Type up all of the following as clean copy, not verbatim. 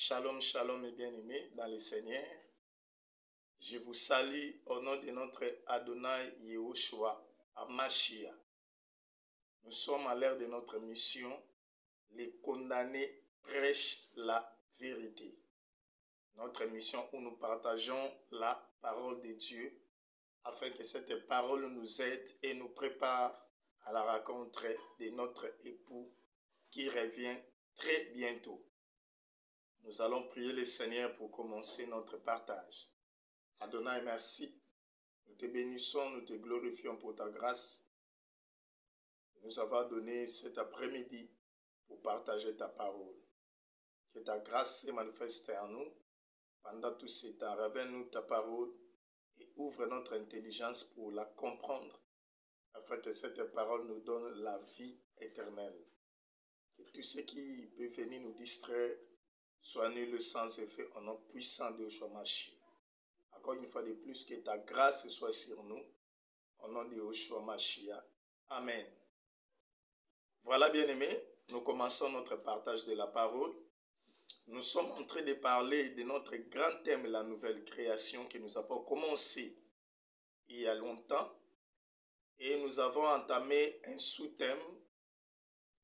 Shalom, shalom mes bien-aimés dans le Seigneur. Je vous salue au nom de notre Adonai Yehoshua, Hamashiach. Nous sommes à l'ère de notre mission. Les condamnés prêchent la vérité. Notre mission où nous partageons la parole de Dieu afin que cette parole nous aide et nous prépare à la rencontre de notre époux qui revient très bientôt. Nous allons prier le Seigneur pour commencer notre partage. Adonai, merci. Nous te bénissons, nous te glorifions pour ta grâce. Nous avons donné cet après-midi pour partager ta parole. Que ta grâce se manifeste en nous. Pendant tout ce temps, révèle-nous ta parole et ouvre notre intelligence pour la comprendre, afin que cette parole nous donne la vie éternelle. Que tout ce qui peut venir nous distraire soit nul sans effet au nom puissant de Yeshua Mashiach. Encore une fois de plus, que ta grâce soit sur nous, au nom de Yeshua Mashiach. Amen. Voilà, bien-aimés, nous commençons notre partage de la parole. Nous sommes en train de parler de notre grand thème, la nouvelle création, que nous avons commencé il y a longtemps. Et nous avons entamé un sous-thème,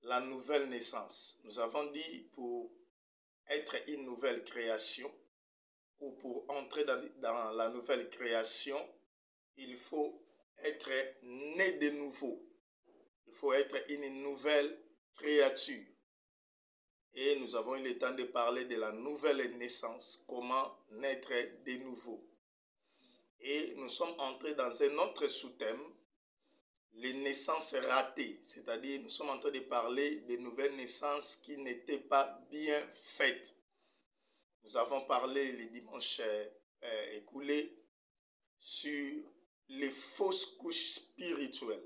la nouvelle naissance. Nous avons dit pour être une nouvelle création ou pour entrer dans la nouvelle création, il faut être né de nouveau. Il faut être une nouvelle créature. Et nous avons eu le temps de parler de la nouvelle naissance, comment naître de nouveau. Et nous sommes entrés dans un autre sous-thème, les naissances ratées. C'est-à-dire, nous sommes en train de parler des nouvelles naissances qui n'étaient pas bien faites. Nous avons parlé les dimanches écoulés sur les fausses couches spirituelles.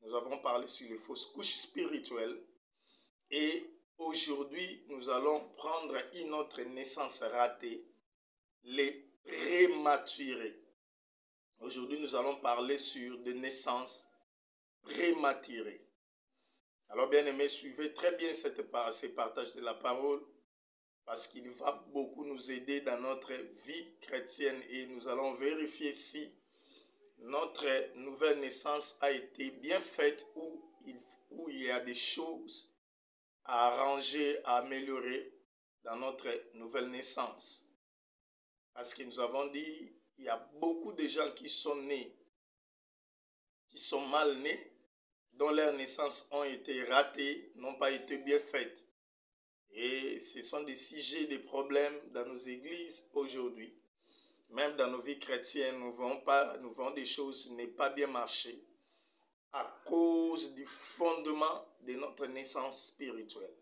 Nous avons parlé sur les fausses couches spirituelles. Et aujourd'hui, nous allons prendre une autre naissance ratée, les prématurés. Aujourd'hui, nous allons parler sur des naissances prématurées. Alors, bien aimés, suivez très bien ces partages de la parole parce qu'il va beaucoup nous aider dans notre vie chrétienne et nous allons vérifier si notre nouvelle naissance a été bien faite ou il y a des choses à arranger, à améliorer dans notre nouvelle naissance. Parce que nous avons dit, il y a beaucoup de gens qui sont nés, qui sont mal nés, dont leurs naissances ont été ratées, n'ont pas été bien faites. Et ce sont des sujets, des problèmes dans nos églises aujourd'hui. Même dans nos vies chrétiennes, nous voyons des choses qui n'ont pas bien marché à cause du fondement de notre naissance spirituelle.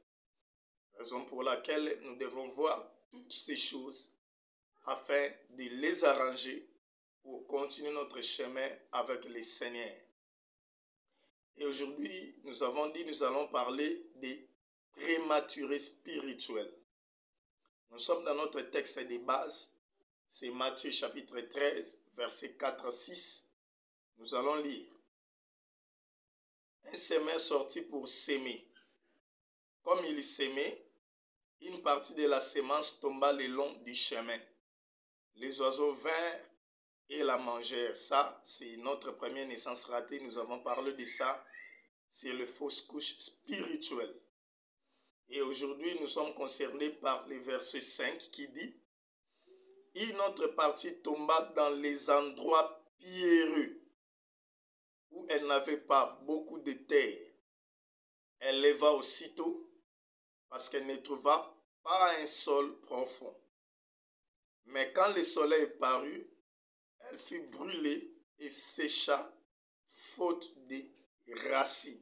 Raison pour laquelle nous devons voir toutes ces choses afin de les arranger pour continuer notre chemin avec le Seigneur. Et aujourd'hui, nous avons dit, nous allons parler des prématurés spirituels. Nous sommes dans notre texte de base, c'est Matthieu chapitre 13, versets 4 à 6. Nous allons lire. Un semeur sortit pour s'aimer. Comme il s'aimait, une partie de la semence tomba le long du chemin. Les oiseaux vinrent et la mangèrent. Ça, c'est notre première naissance ratée. Nous avons parlé de ça. C'est les fausses couches spirituelles. Et aujourd'hui, nous sommes concernés par le verset 5 qui dit « Une autre partie tomba dans les endroits pierreux où elle n'avait pas beaucoup de terre. Elle leva aussitôt parce qu'elle ne trouva pas un sol profond. Mais quand le soleil parut, elle fut brûlée et sécha faute de racines. »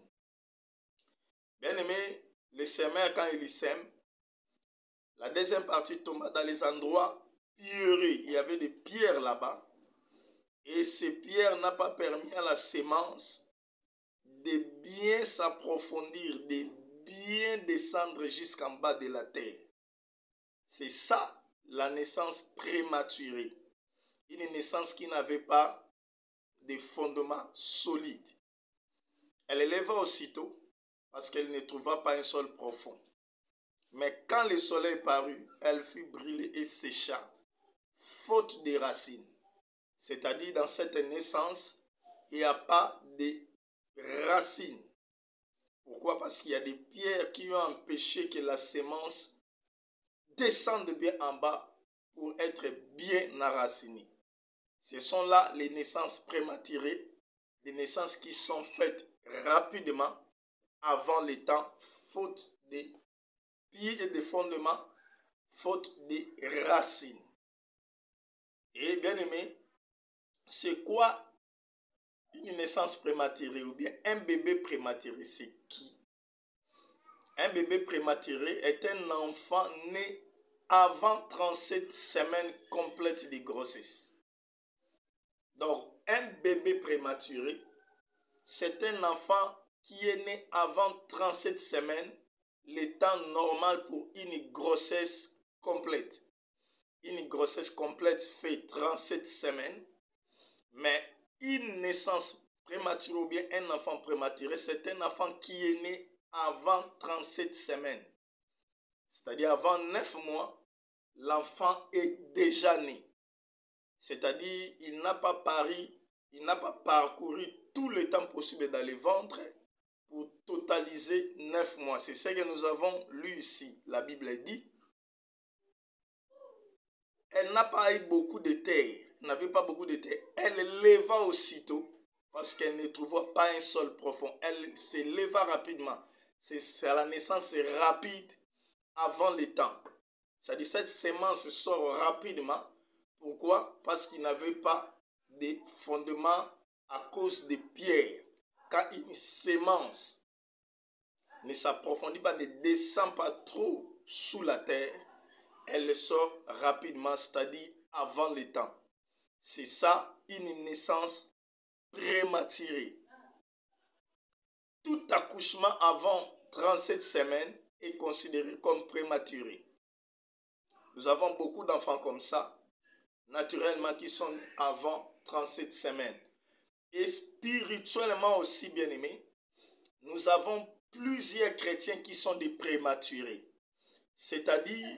Bien aimé, le semeur, quand il sème, la deuxième partie tomba dans les endroits pierreux. Il y avait des pierres là-bas. Et ces pierres n'ont pas permis à la sémence de bien s'approfondir, de bien descendre jusqu'en bas de la terre. C'est ça, la naissance prématurée. Une naissance qui n'avait pas de fondement solide. Elle éleva aussitôt parce qu'elle ne trouva pas un sol profond. Mais quand le soleil parut, elle fut brûlée et sécha, faute de racines. C'est-à-dire, dans cette naissance, il n'y a pas de racines. Pourquoi? Parce qu'il y a des pierres qui ont empêché que la sémence descende bien en bas pour être bien enracinée. Ce sont là les naissances prématurées, des naissances qui sont faites rapidement avant le temps, faute de pieds et de fondements, faute de racines. Et bien aimé, c'est quoi une naissance prématurée ou bien un bébé prématuré? C'est qui? Un bébé prématuré est un enfant né avant 37 semaines complètes de grossesse. Donc, un bébé prématuré, c'est un enfant qui est né avant 37 semaines, le temps normal pour une grossesse complète. Une grossesse complète fait 37 semaines, mais une naissance prématurée ou bien un enfant prématuré, c'est un enfant qui est né avant 37 semaines. C'est-à-dire avant 9 mois, l'enfant est déjà né. C'est-à-dire il n'a pas parcouru tout le temps possible dans le ventre pour totaliser 9 mois. C'est ce que nous avons lu ici. La Bible dit, elle n'a pas eu beaucoup de terre. Elle n'avait pas beaucoup de terre. Elle leva aussitôt parce qu'elle ne trouva pas un sol profond. Elle se leva rapidement. C'est la naissance rapide avant le temps. C'est-à-dire cette sémence sort rapidement. Pourquoi? Parce qu'il n'avait pas de fondement à cause des pierres. Quand une sémence ne s'approfondit pas, ne descend pas trop sous la terre, elle sort rapidement, c'est-à-dire avant le temps. C'est ça, une naissance prématurée. Tout accouchement avant 37 semaines est considéré comme prématuré. Nous avons beaucoup d'enfants comme ça, naturellement, qui sont nés avant 37 semaines. Et spirituellement aussi, bien aimés, nous avons plusieurs chrétiens qui sont des prématurés. C'est-à-dire,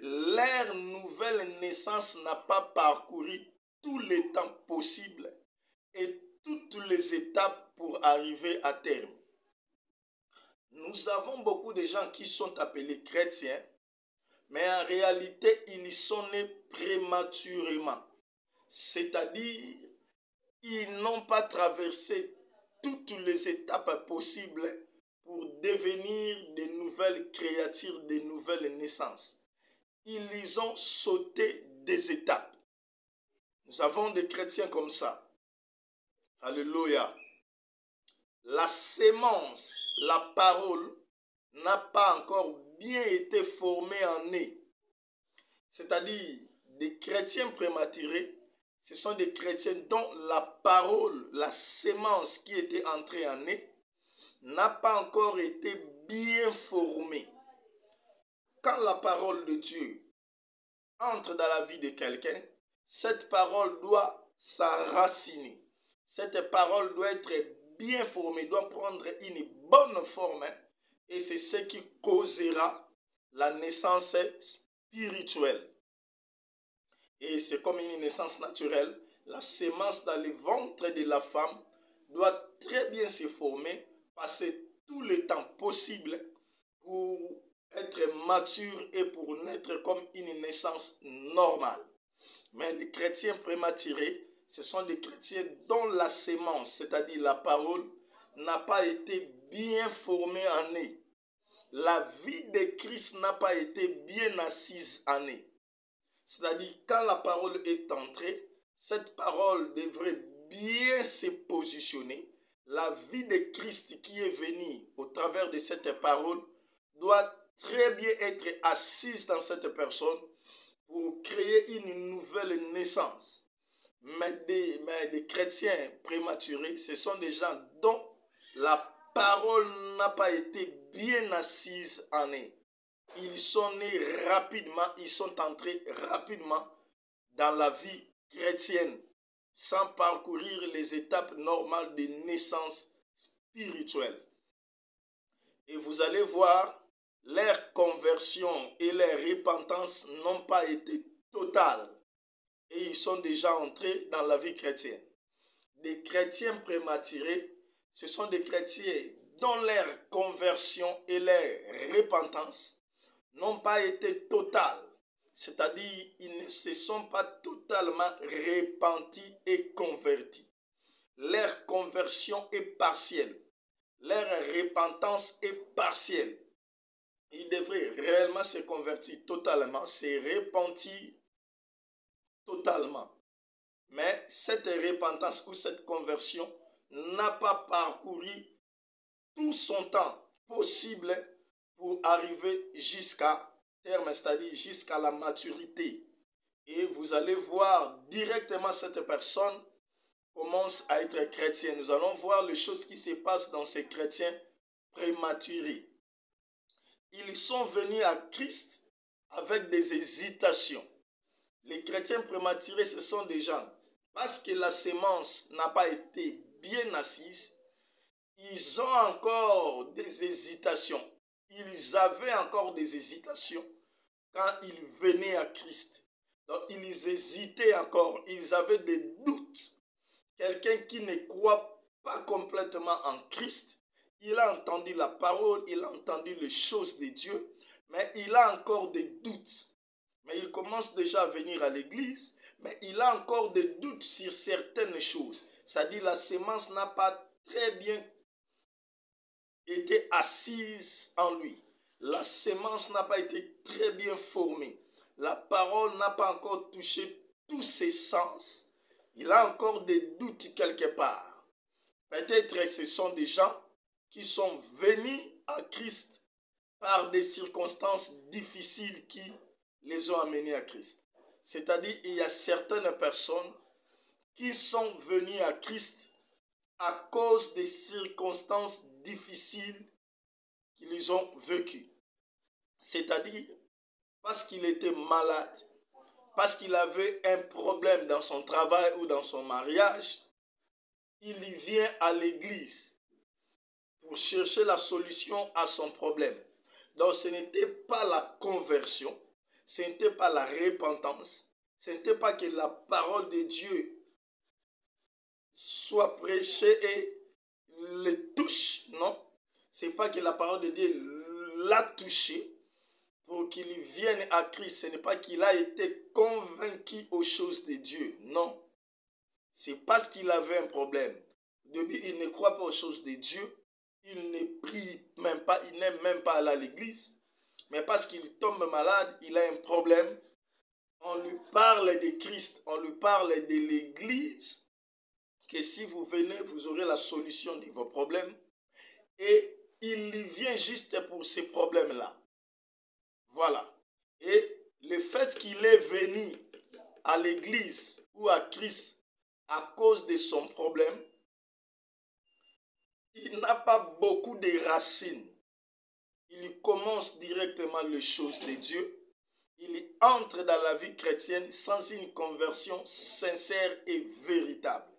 leur nouvelle naissance n'a pas parcouru tous les temps possibles et toutes les étapes pour arriver à terme. Nous avons beaucoup de gens qui sont appelés chrétiens, mais en réalité, ils sont nés prématurément. C'est-à-dire, ils n'ont pas traversé toutes les étapes possibles pour devenir de nouvelles créatures, de nouvelles naissances. Ils ont sauté des étapes. Nous avons des chrétiens comme ça. Alléluia. La sémence, la parole, n'a pas encore bien été formée en eux. C'est-à-dire, des chrétiens prématurés, ce sont des chrétiens dont la parole, la sémence qui était entrée en eux, n'a pas encore été bien formée. Quand la parole de Dieu entre dans la vie de quelqu'un, cette parole doit s'enraciner. Cette parole doit être bien formée, doit prendre une bonne forme, et c'est ce qui causera la naissance spirituelle. Et c'est comme une naissance naturelle. La sémence dans le ventre de la femme doit très bien se former, passer tout le temps possible pour être mature et pour naître comme une naissance normale. Mais les chrétiens prématurés, ce sont des chrétiens dont la sémence, c'est-à-dire la parole, n'a pas été bien formée en eux. La vie de Christ n'a pas été bien assise en eux. C'est-à-dire, quand la parole est entrée, cette parole devrait bien se positionner. La vie de Christ qui est venue au travers de cette parole doit très bien être assise dans cette personne pour créer une nouvelle naissance. Mais des chrétiens prématurés, ce sont des gens dont la parole n'a pas été bien assise en eux. Ils sont nés rapidement, ils sont entrés rapidement dans la vie chrétienne sans parcourir les étapes normales de naissance spirituelle. Et vous allez voir, leur conversion conversion et leur repentance n'ont pas été totales et ils sont déjà entrés dans la vie chrétienne. Des chrétiens prématurés, ce sont des chrétiens dont leur conversion et leur repentance n'ont pas été totales. C'est-à-dire, ils ne se sont pas totalement repentis et convertis. Leur conversion est partielle. Leur repentance est partielle. Ils devraient réellement se convertir totalement, se repentir totalement. Mais cette repentance ou cette conversion n'a pas parcouru tout son temps possible pour arriver jusqu'à terme, c'est-à-dire jusqu'à la maturité. Et vous allez voir directement cette personne commence à être chrétien. Nous allons voir les choses qui se passent dans ces chrétiens prématurés. Ils sont venus à Christ avec des hésitations. Les chrétiens prématurés, ce sont des gens, parce que la sémence n'a pas été bien assise, ils ont encore des hésitations. Ils avaient encore des hésitations quand ils venaient à Christ. Donc, ils hésitaient encore, ils avaient des doutes. Quelqu'un qui ne croit pas complètement en Christ, il a entendu la parole, il a entendu les choses de Dieu, mais il a encore des doutes. Mais il commence déjà à venir à l'église, mais il a encore des doutes sur certaines choses. C'est-à-dire la sémence n'a pas très bien été assise en lui. La sémence n'a pas été très bien formée. La parole n'a pas encore touché tous ses sens. Il a encore des doutes quelque part. Peut-être ce sont des gens qui sont venus à Christ par des circonstances difficiles qui les ont amenés à Christ. C'est-à-dire il y a certaines personnes qui sont venues à Christ à cause des circonstances difficiles qu'ils ont vécues. C'est-à-dire parce qu'il était malade, parce qu'il avait un problème dans son travail ou dans son mariage, il y vient à l'église pour chercher la solution à son problème. Donc ce n'était pas la conversion, ce n'était pas la repentance, ce n'était pas que la parole de Dieu soit prêchée et le touche, non. Ce n'est pas que la parole de Dieu l'a touché pour qu'il vienne à Christ. Ce n'est pas qu'il a été convaincu aux choses de Dieu, non. C'est parce qu'il avait un problème. Au début, il ne croit pas aux choses de Dieu. Il ne prie même pas, il n'aime même pas aller à l'église. Mais parce qu'il tombe malade, il a un problème. On lui parle de Christ, on lui parle de l'église. Que si vous venez, vous aurez la solution de vos problèmes. Et il y vient juste pour ces problèmes-là. Voilà. Et le fait qu'il est venu à l'église ou à Christ à cause de son problème, il n'a pas beaucoup de racines. Il commence directement les choses de Dieu. Il entre dans la vie chrétienne sans une conversion sincère et véritable.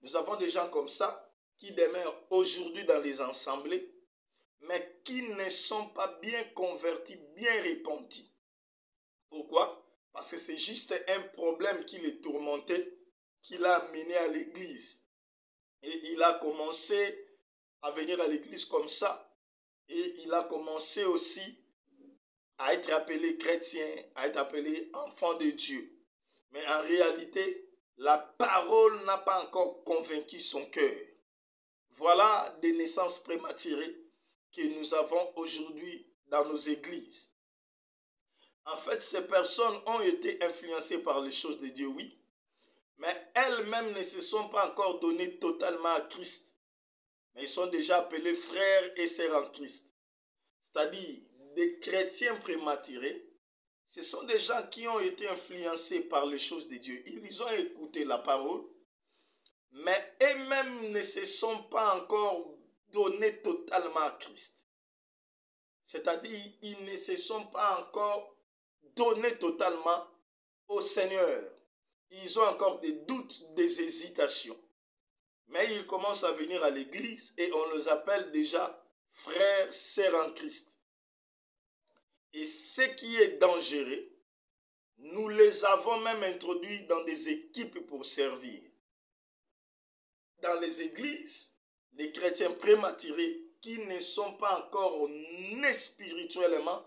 Nous avons des gens comme ça qui demeurent aujourd'hui dans les assemblées, mais qui ne sont pas bien convertis, bien repentis. Pourquoi? Parce que c'est juste un problème qui les tourmentait, qui l'a amené à l'église. Et il a commencé à venir à l'église comme ça. Et il a commencé aussi à être appelé chrétien, à être appelé enfant de Dieu. Mais en réalité, la parole n'a pas encore convaincu son cœur. Voilà des naissances prématurées que nous avons aujourd'hui dans nos églises. En fait, ces personnes ont été influencées par les choses de Dieu, oui, mais elles-mêmes ne se sont pas encore données totalement à Christ. Mais ils sont déjà appelés frères et sœurs en Christ. C'est-à-dire des chrétiens prématurés. Ce sont des gens qui ont été influencés par les choses de Dieu. Ils ont écouté la parole, mais eux-mêmes ne se sont pas encore donnés totalement à Christ. C'est-à-dire, ils ne se sont pas encore donnés totalement au Seigneur. Ils ont encore des doutes, des hésitations. Mais ils commencent à venir à l'église et on les appelle déjà frères, sœurs en Christ. Et ce qui est dangereux, nous les avons même introduits dans des équipes pour servir. Dans les églises, les chrétiens prématurés qui ne sont pas encore nés spirituellement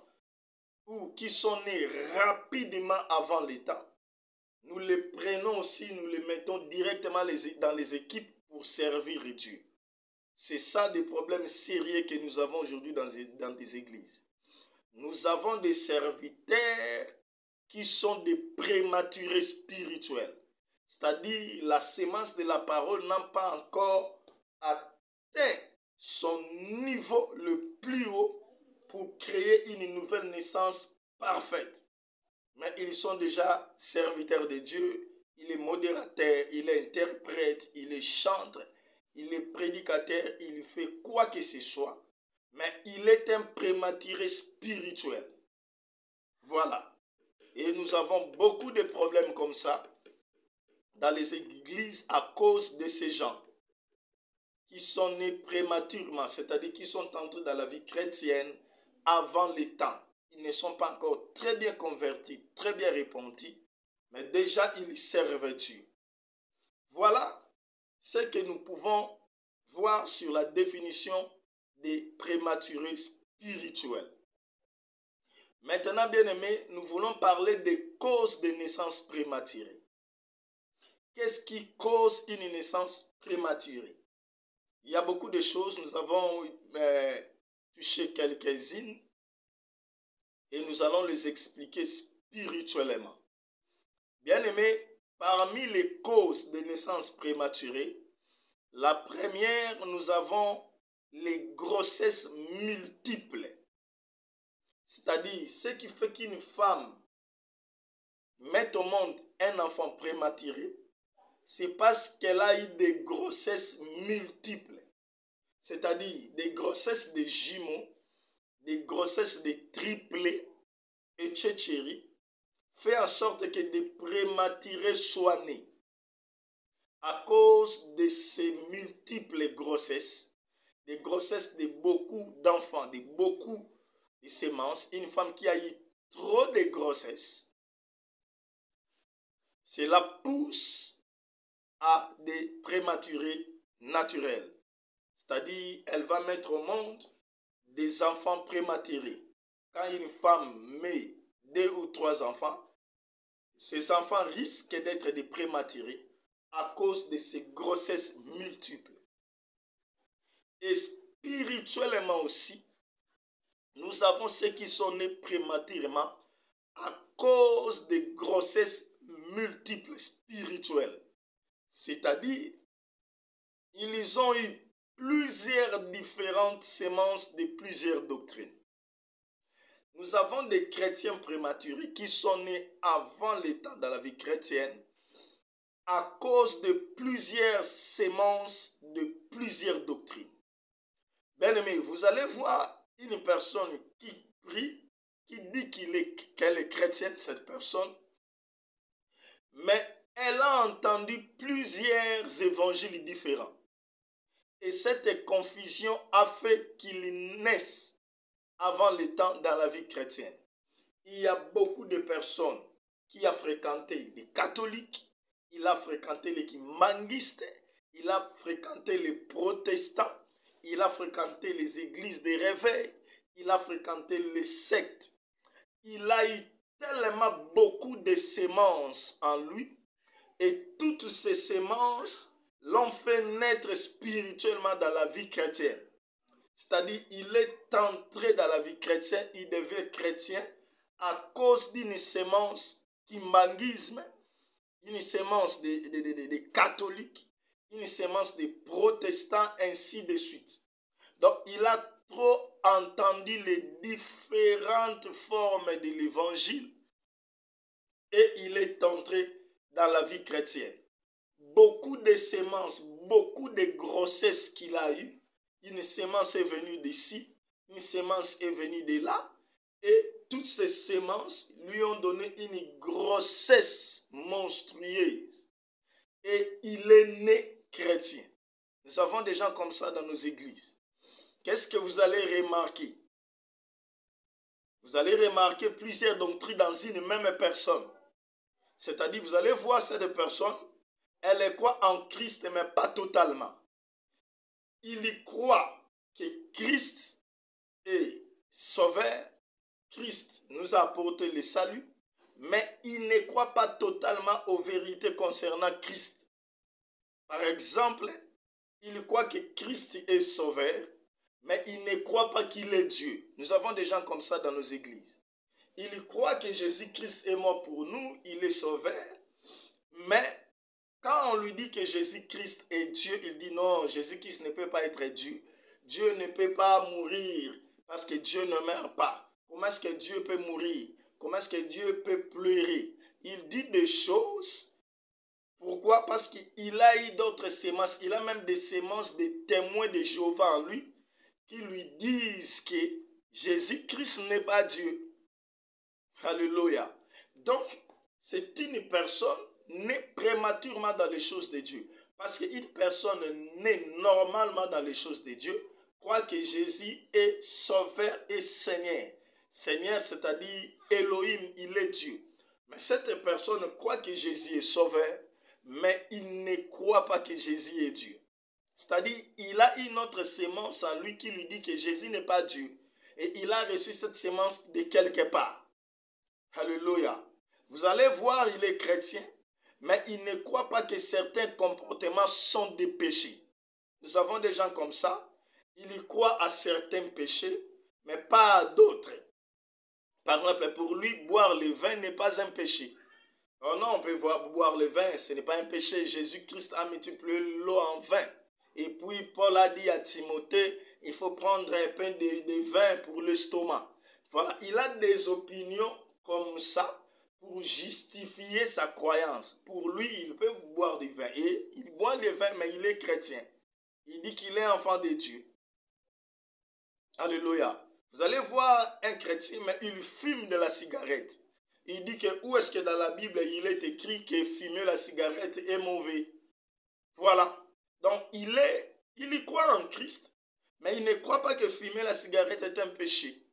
ou qui sont nés rapidement avant le temps, nous les prenons aussi, nous les mettons directement dans les équipes pour servir Dieu. C'est ça des problèmes sérieux que nous avons aujourd'hui dans des églises. Nous avons des serviteurs qui sont des prématurés spirituels. C'est-à-dire la sémence de la parole n'a pas encore atteint son niveau le plus haut pour créer une nouvelle naissance parfaite. Mais ils sont déjà serviteurs de Dieu, il est modérateur, il est interprète, il est chanteur, il est prédicateur, il fait quoi que ce soit. Mais il est un prématuré spirituel. Voilà. Et nous avons beaucoup de problèmes comme ça dans les églises à cause de ces gens qui sont nés prématurément, c'est-à-dire qui sont entrés dans la vie chrétienne avant le temps. Ils ne sont pas encore très bien convertis, très bien repentis, mais déjà ils servent Dieu. Voilà ce que nous pouvons voir sur la définition des prématurés spirituels. Maintenant, bien-aimés, nous voulons parler des causes de naissance prématurée. Qu'est-ce qui cause une naissance prématurée? Il y a beaucoup de choses, nous avons touché quelques-unes et nous allons les expliquer spirituellement. Bien-aimés, parmi les causes de naissance prématurée, la première, nous avons les grossesses multiples. C'est-à-dire, ce qui fait qu'une femme met au monde un enfant prématuré, c'est parce qu'elle a eu des grossesses multiples. C'est-à-dire, des grossesses de jumeaux, des grossesses de triplés et tchétchéri, fait en sorte que des prématurés soient nés. À cause de ces multiples grossesses, des grossesses de beaucoup d'enfants, de beaucoup de semences, une femme qui a eu trop de grossesses, cela pousse à des prématurés naturels. C'est-à-dire, elle va mettre au monde des enfants prématurés. Quand une femme met 2 ou 3 enfants, ces enfants risquent d'être des prématurés à cause de ces grossesses multiples. Et spirituellement aussi, nous avons ceux qui sont nés prématurément à cause des grossesses multiples spirituelles. C'est-à-dire, ils ont eu plusieurs différentes semences de plusieurs doctrines. Nous avons des chrétiens prématurés qui sont nés avant le temps dans la vie chrétienne à cause de plusieurs semences de plusieurs doctrines. Bien-aimés, vous allez voir une personne qui prie, qui dit qu'elle est chrétienne, cette personne, mais elle a entendu plusieurs évangiles différents. Et cette confusion a fait qu'il naisse avant le temps dans la vie chrétienne. Il y a beaucoup de personnes qui ont fréquenté les catholiques, il a fréquenté les manguistes, il a fréquenté les protestants, il a fréquenté les églises de réveil, il a fréquenté les sectes. Il a eu tellement beaucoup de semences en lui et toutes ces semences l'ont fait naître spirituellement dans la vie chrétienne. C'est-à-dire, il est entré dans la vie chrétienne, il devient chrétien à cause d'une sémence kimbanguisme, une sémence de catholiques, une sémence de protestants, ainsi de suite. Donc, il a trop entendu les différentes formes de l'évangile et il est entré dans la vie chrétienne. Beaucoup de semences, beaucoup de grossesses qu'il a eues, une sémence est venue d'ici, une sémence est venue de là, et toutes ces sémences lui ont donné une grossesse monstrueuse. Et il est né chrétien. Nous avons des gens comme ça dans nos églises. Qu'est-ce que vous allez remarquer? vous allez remarquer plusieurs doctrines dans une même personne. C'est-à-dire, vous allez voir cette personne, elle est quoi en Christ, mais pas totalement. Il y croit que Christ est sauveur, Christ nous a apporté le salut, mais il ne croit pas totalement aux vérités concernant Christ. Par exemple, il croit que Christ est sauveur, mais il ne croit pas qu'il est Dieu. Nous avons des gens comme ça dans nos églises. Il croit que Jésus-Christ est mort pour nous, il est sauveur, mais quand on lui dit que Jésus-Christ est Dieu, il dit non, Jésus-Christ ne peut pas être Dieu. Dieu ne peut pas mourir parce que Dieu ne meurt pas. Comment est-ce que Dieu peut mourir? Comment est-ce que Dieu peut pleurer? Il dit des choses. Pourquoi? Parce qu'il a eu d'autres sémences. Il a même des sémences des témoins de Jéhovah en lui qui lui disent que Jésus-Christ n'est pas Dieu. Alléluia. Donc, c'est une personne née prématurément dans les choses de Dieu. Parce qu'une personne née normalement dans les choses de Dieu croit que Jésus est sauveur et Seigneur. Seigneur, c'est-à-dire Elohim, il est Dieu. Mais cette personne croit que Jésus est sauveur, mais il ne croit pas que Jésus est Dieu. C'est-à-dire, il a une autre sémence en lui qui lui dit que Jésus n'est pas Dieu. Et il a reçu cette sémence de quelque part. Alléluia. Vous allez voir, il est chrétien, mais il ne croit pas que certains comportements sont des péchés. Nous avons des gens comme ça. Ils y croient à certains péchés, mais pas à d'autres. Par exemple, pour lui, boire le vin n'est pas un péché. Oh non, on peut boire le vin, ce n'est pas un péché. Jésus-Christ a multiplié l'eau en vin. Et puis Paul a dit à Timothée, il faut prendre un peu de vin pour l'estomac. Voilà, il a des opinions comme ça pour justifier sa croyance. Pour lui, il peut boire du vin. Et il boit le vin, mais il est chrétien. Il dit qu'il est enfant de Dieu. Alléluia. Vous allez voir un chrétien, mais il fume de la cigarette. Il dit que où est-ce que dans la Bible, il est écrit que fumer la cigarette est mauvais. Voilà. Donc, il y croit en Christ, mais il ne croit pas que fumer la cigarette est un péché.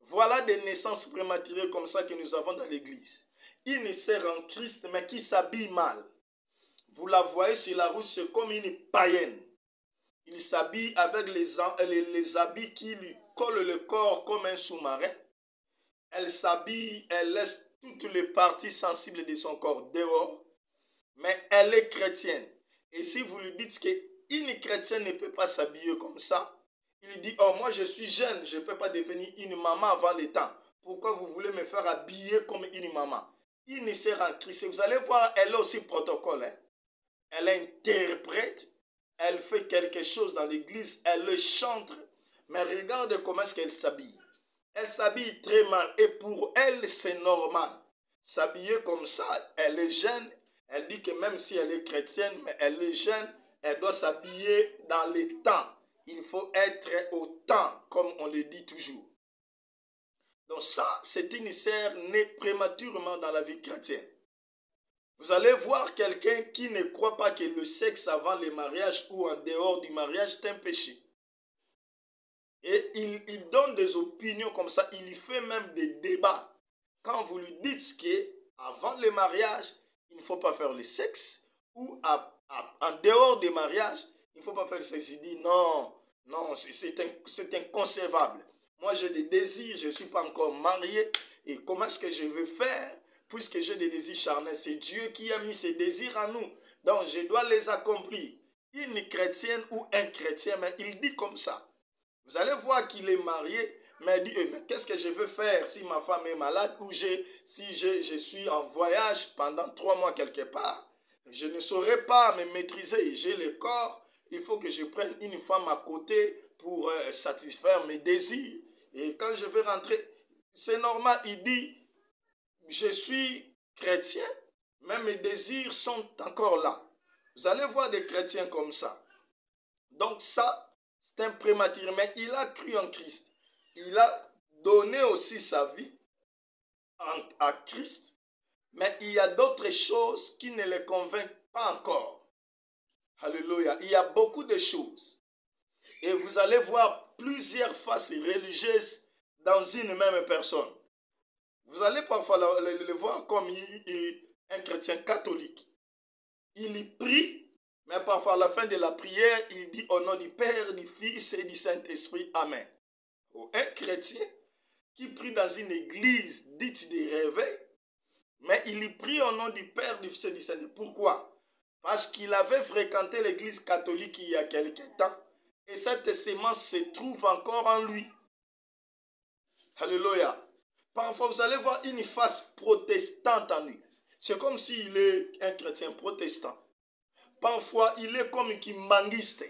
Voilà des naissances prématurées comme ça que nous avons dans l'église. Il ne sert en Christ, mais qui s'habille mal. Vous la voyez sur la route, c'est comme une païenne. Il s'habille avec les habits qui lui collent le corps comme un sous-marin. Elle s'habille, elle laisse toutes les parties sensibles de son corps dehors, mais elle est chrétienne. Et si vous lui dites qu'une chrétienne ne peut pas s'habiller comme ça, il dit, oh moi je suis jeune, je ne peux pas devenir une maman avant le temps. Pourquoi vous voulez me faire habiller comme une maman? Il ne sert en Christ. Vous allez voir, elle a aussi protocole. Hein? Elle interprète, elle fait quelque chose dans l'église, elle le chante. Mais regarde comment est-ce qu'elle s'habille. Elle s'habille très mal et pour elle c'est normal. S'habiller comme ça, elle est jeune. Elle dit que même si elle est chrétienne, mais elle est jeune, elle doit s'habiller dans les temps. Il faut être au temps, comme on le dit toujours. Donc ça, c'est une sœur née prématurément dans la vie chrétienne. Vous allez voir quelqu'un qui ne croit pas que le sexe avant le mariage ou en dehors du mariage est un péché. Et il donne des opinions comme ça, il fait même des débats. Quand vous lui dites qu'avant le mariage, il ne faut pas faire le sexe, ou en dehors du mariage, il ne faut pas faire le sexe, il dit non, non, c'est inconcevable. Moi j'ai des désirs, je ne suis pas encore marié, et comment est-ce que je vais faire puisque j'ai des désirs charnels? C'est Dieu qui a mis ces désirs en nous, donc je dois les accomplir. Une chrétienne ou un chrétien, mais il dit comme ça. Vous allez voir qu'il est marié, mais il dit, mais qu'est-ce que je veux faire si ma femme est malade ou si je suis en voyage pendant 3 mois quelque part? Je ne saurais pas me maîtriser, j'ai le corps, il faut que je prenne une femme à côté pour satisfaire mes désirs. Et quand je vais rentrer, c'est normal, il dit, je suis chrétien, mais mes désirs sont encore là. Vous allez voir des chrétiens comme ça. Donc ça, c'est un prématuré, mais il a cru en Christ. Il a donné aussi sa vie à Christ, mais il y a d'autres choses qui ne le convainquent pas encore. Alléluia. Il y a beaucoup de choses. Et vous allez voir plusieurs faces religieuses dans une même personne. Vous allez parfois le voir comme un chrétien catholique. Il y prie, mais parfois à la fin de la prière, il dit au nom du Père, du Fils et du Saint-Esprit, Amen. Ou un chrétien qui prie dans une église dite de réveil, mais il y prie au nom du Père, du Fils et du Saint-Esprit. Pourquoi? Parce qu'il avait fréquenté l'église catholique il y a quelque temps, et cette sémence se trouve encore en lui. Alléluia. Parfois, vous allez voir une face protestante en lui. C'est comme s'il est un chrétien protestant. Parfois, il est comme un kimbanguiste.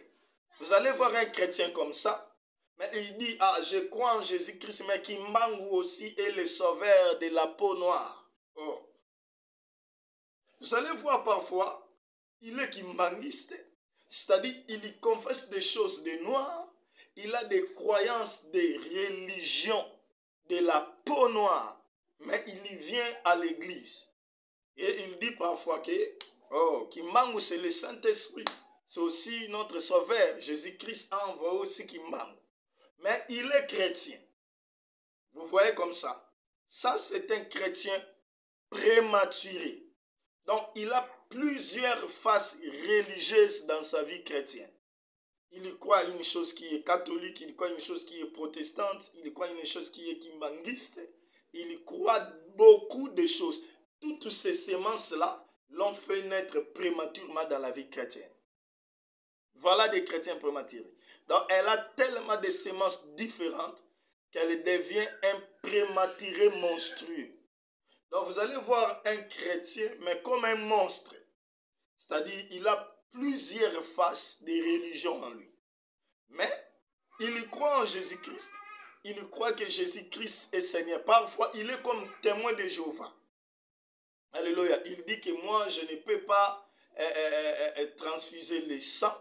Vous allez voir un chrétien comme ça, mais il dit, ah, je crois en Jésus-Christ, mais Kimbangu aussi est le sauveur de la peau noire. Oh. Vous allez voir parfois, il est kimbanguiste, c'est-à-dire il y confesse des choses de noir, il a des croyances des religions de la peau noire, mais il y vient à l'église. Et il dit parfois que, oh, Kimbangu c'est le Saint-Esprit, c'est aussi notre sauveur, Jésus-Christ a envoyé aussi Kimbangu. Mais il est chrétien. Vous voyez comme ça. Ça c'est un chrétien prématuré. Donc il a plusieurs faces religieuses dans sa vie chrétienne. Il y croit une chose qui est catholique, il y croit une chose qui est protestante, il y croit une chose qui est kimbanguiste, il y croit beaucoup de choses. Toutes ces sémences-là l'ont fait naître prématurément dans la vie chrétienne. Voilà des chrétiens prématurés. Donc elle a tellement de sémences différentes qu'elle devient un prématuré monstrueux. Donc vous allez voir un chrétien, mais comme un monstre. C'est-à-dire il a plusieurs faces des religions en lui. Mais il y croit en Jésus-Christ. Il y croit que Jésus-Christ est Seigneur. Parfois, il est comme témoin de Jéhovah. Alléluia. Il dit que moi, je ne peux pas transfuser le sang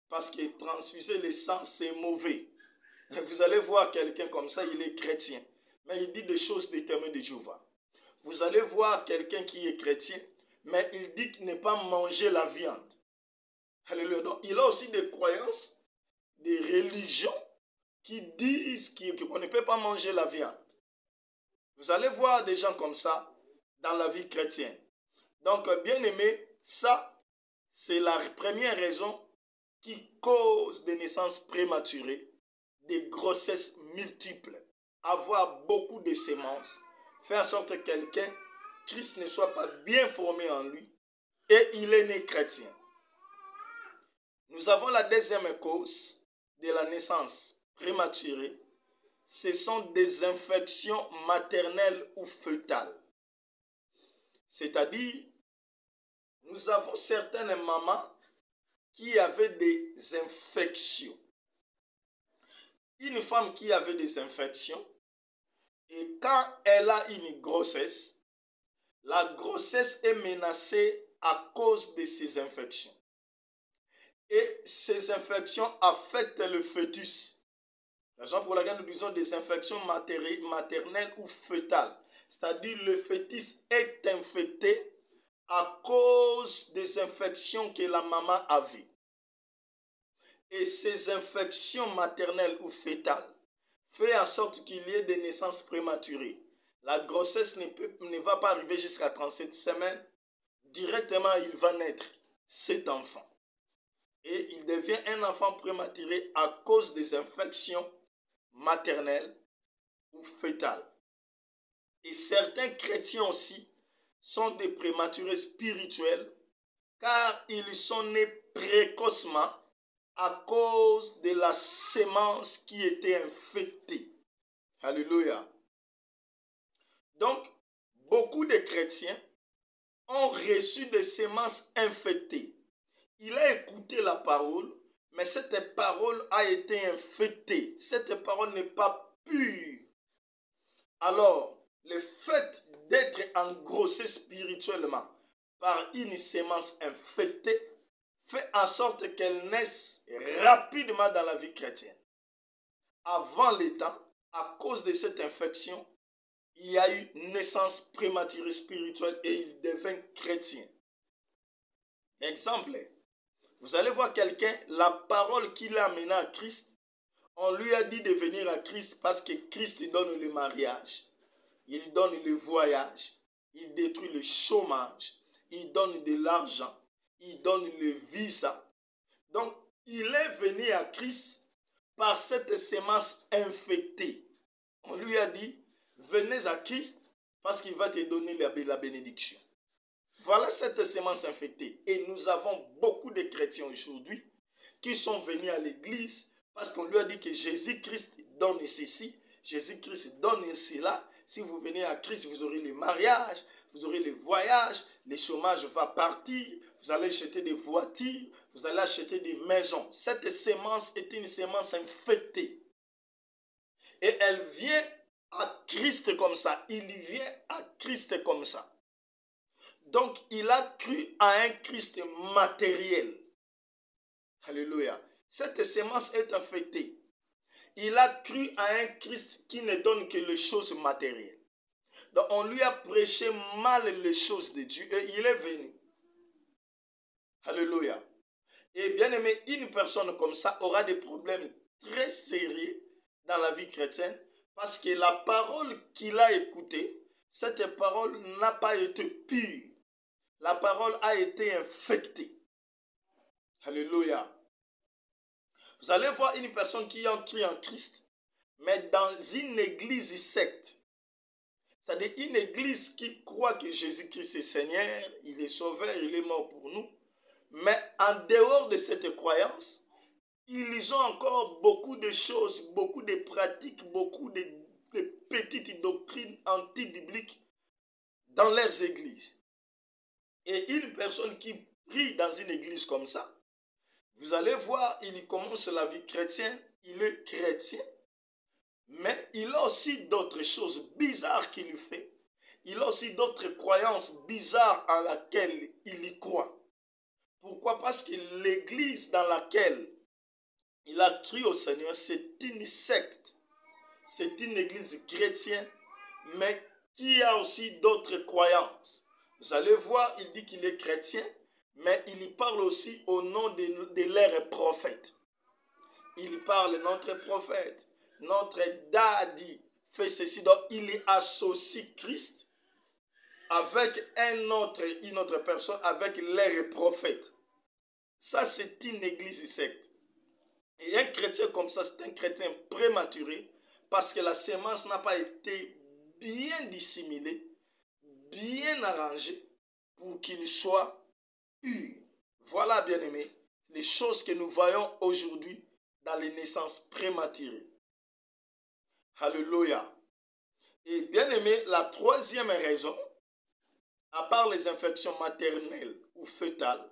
parce que transfuser le sang, c'est mauvais. Vous allez voir quelqu'un comme ça, il est chrétien. Mais il dit des choses des témoins de Jéhovah. Vous allez voir quelqu'un qui est chrétien, mais il dit qu'il n'est pas manger la viande. Alléluia. Donc, il a aussi des croyances, des religions qui disent qu'on ne peut pas manger la viande. Vous allez voir des gens comme ça dans la vie chrétienne. Donc, bien aimé, ça, c'est la première raison qui cause des naissances prématurées, des grossesses multiples, avoir beaucoup de semences, faire en sorte que quelqu'un, Christ ne soit pas bien formé en lui, et il est né chrétien. Nous avons la deuxième cause de la naissance prématurée, ce sont des infections maternelles ou fœtales. C'est-à-dire, nous avons certaines mamans qui avaient des infections. Une femme qui avait des infections, et quand elle a une grossesse, la grossesse est menacée à cause de ces infections. Et ces infections affectent le fœtus. Raison pour laquelle nous disons des infections maternelles ou fœtales. C'est-à-dire le fœtus est infecté à cause des infections que la maman avait. Et ces infections maternelles ou fœtales font en sorte qu'il y ait des naissances prématurées. La grossesse ne va pas arriver jusqu'à 37 semaines. Directement, il va naître cet enfant. Et il devient un enfant prématuré à cause des infections maternelles ou fœtales. Et certains chrétiens aussi sont des prématurés spirituels car ils sont nés précocement à cause de la sémence qui était infectée. Alléluia. Donc, beaucoup de chrétiens ont reçu des semences infectées. Il a écouté la parole, mais cette parole a été infectée. Cette parole n'est pas pure. Alors, le fait d'être engrossé spirituellement par une sémence infectée fait en sorte qu'elle naisse rapidement dans la vie chrétienne. Avant le temps, à cause de cette infection, il y a eu naissance prématurée spirituelle et il devint chrétien. Exemple, vous allez voir quelqu'un, la parole qu'il a amenée à Christ, On lui a dit de venir à Christ parce que Christ donne le mariage, il donne le voyage, il détruit le chômage, il donne de l'argent, il donne le visa. Donc, il est venu à Christ par cette semence infectée. On lui a dit, venez à Christ parce qu'il va te donner la bénédiction. Voilà cette semence infectée. Et nous avons beaucoup de chrétiens aujourd'hui qui sont venus à l'église parce qu'on lui a dit que Jésus-Christ donne ceci, Jésus-Christ donne cela. Si vous venez à Christ, vous aurez le mariage, vous aurez le voyage, le chômage va partir, vous allez acheter des voitures, vous allez acheter des maisons. Cette semence est une semence infectée. Et elle vient à Christ comme ça. Il vient à Christ comme ça. Donc, il a cru à un Christ matériel. Alléluia. Cette semence est infectée. Il a cru à un Christ qui ne donne que les choses matérielles. Donc, on lui a prêché mal les choses de Dieu et il est venu. Alléluia. Et bien aimé, une personne comme ça aura des problèmes très sérieux dans la vie chrétienne parce que la parole qu'il a écoutée, cette parole n'a pas été pure. La parole a été infectée. Alléluia. Vous allez voir une personne qui a cru en Christ, mais dans une église secte. C'est-à-dire une église qui croit que Jésus-Christ est Seigneur, il est sauveur, il est mort pour nous. Mais en dehors de cette croyance, ils ont encore beaucoup de choses, beaucoup de pratiques, beaucoup de petites doctrines anti-bibliques dans leurs églises. Et une personne qui prie dans une église comme ça, vous allez voir, il commence la vie chrétienne, il est chrétien, mais il a aussi d'autres choses bizarres qu'il fait. Il a aussi d'autres croyances bizarres en laquelle il y croit. Pourquoi? Parce que l'église dans laquelle il a cru au Seigneur, c'est une secte. C'est une église chrétienne, mais qui a aussi d'autres croyances. Vous allez voir, il dit qu'il est chrétien, mais il y parle aussi au nom de leurs prophètes. Il parle notre prophète, notre daddy fait ceci. Donc il associe Christ avec une autre personne, avec leurs prophètes. Ça, c'est une église secte. Et un chrétien comme ça, c'est un chrétien prématuré parce que la semence n'a pas été bien dissimulée, bien arrangée pour qu'il soit pur. Voilà, bien aimé, les choses que nous voyons aujourd'hui dans les naissances prématurées. Alléluia. Et bien aimé, la troisième raison, à part les infections maternelles ou fœtales,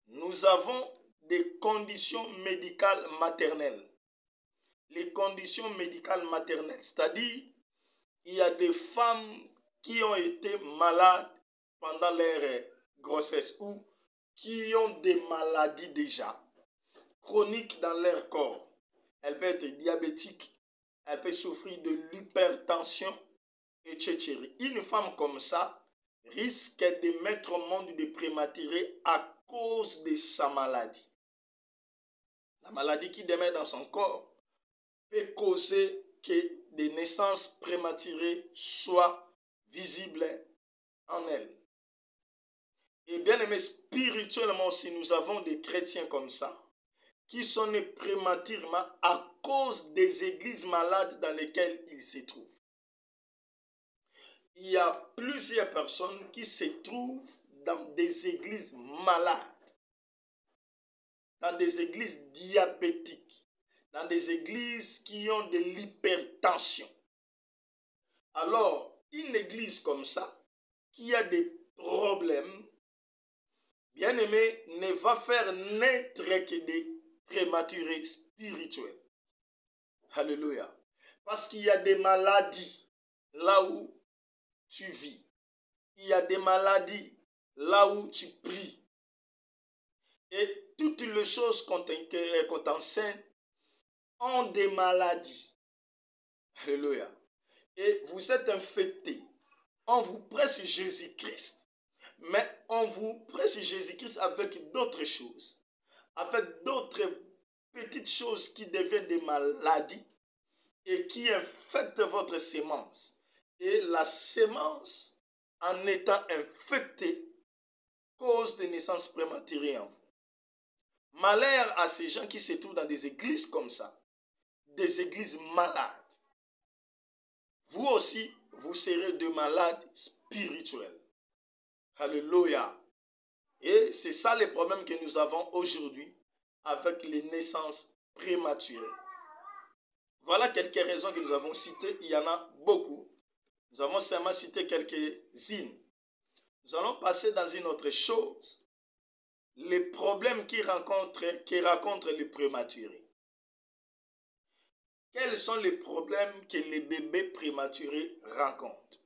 nous avons des conditions médicales maternelles. Les conditions médicales maternelles, c'est-à-dire, il y a des femmes qui ont été malades pendant leur grossesse ou qui ont des maladies déjà chroniques dans leur corps. Elle peut être diabétique, elle peut souffrir de l'hypertension, etc. Une femme comme ça risque de mettre au monde des prématurés à cause de sa maladie. La maladie qui demeure dans son corps peut causer que des naissances prématurées soient visibles en elle. Et bien aimé, spirituellement aussi, nous avons des chrétiens comme ça, qui sont nés prématurément à cause des églises malades dans lesquelles ils se trouvent. Il y a plusieurs personnes qui se trouvent dans des églises malades, dans des églises diabétiques, dans des églises qui ont de l'hypertension. Alors, une église comme ça, qui a des problèmes, bien aimé, ne va faire naître que des prématurés spirituels. Alléluia. Parce qu'il y a des maladies là où tu vis. Il y a des maladies là où tu pries. Et toutes les choses qu'on t'enseigne ont des maladies. Alléluia. Et vous êtes infectés. On vous presse Jésus-Christ, mais on vous presse Jésus-Christ avec d'autres choses, avec d'autres petites choses qui deviennent des maladies et qui infectent votre sémence. Et la sémence, en étant infectée, cause des naissances prématurées en vous. Malheur à ces gens qui se trouvent dans des églises comme ça, des églises malades. Vous aussi, vous serez de malades spirituels. Alléluia. Et c'est ça le problème que nous avons aujourd'hui avec les naissances prématurées. Voilà quelques raisons que nous avons citées. Il y en a beaucoup. Nous avons seulement cité quelques-unes. Nous allons passer dans une autre chose. Les problèmes qui rencontrent les prématurés. Quels sont les problèmes que les bébés prématurés rencontrent?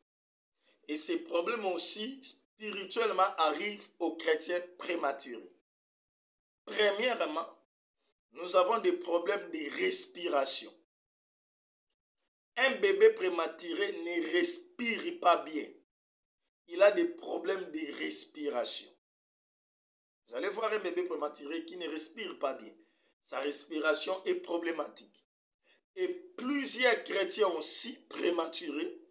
Et ces problèmes aussi, spirituellement, arrivent aux chrétiens prématurés. Premièrement, nous avons des problèmes de respiration. Un bébé prématuré ne respire pas bien. Il a des problèmes de respiration. Vous allez voir un bébé prématuré qui ne respire pas bien. Sa respiration est problématique. Et plusieurs chrétiens aussi prématurés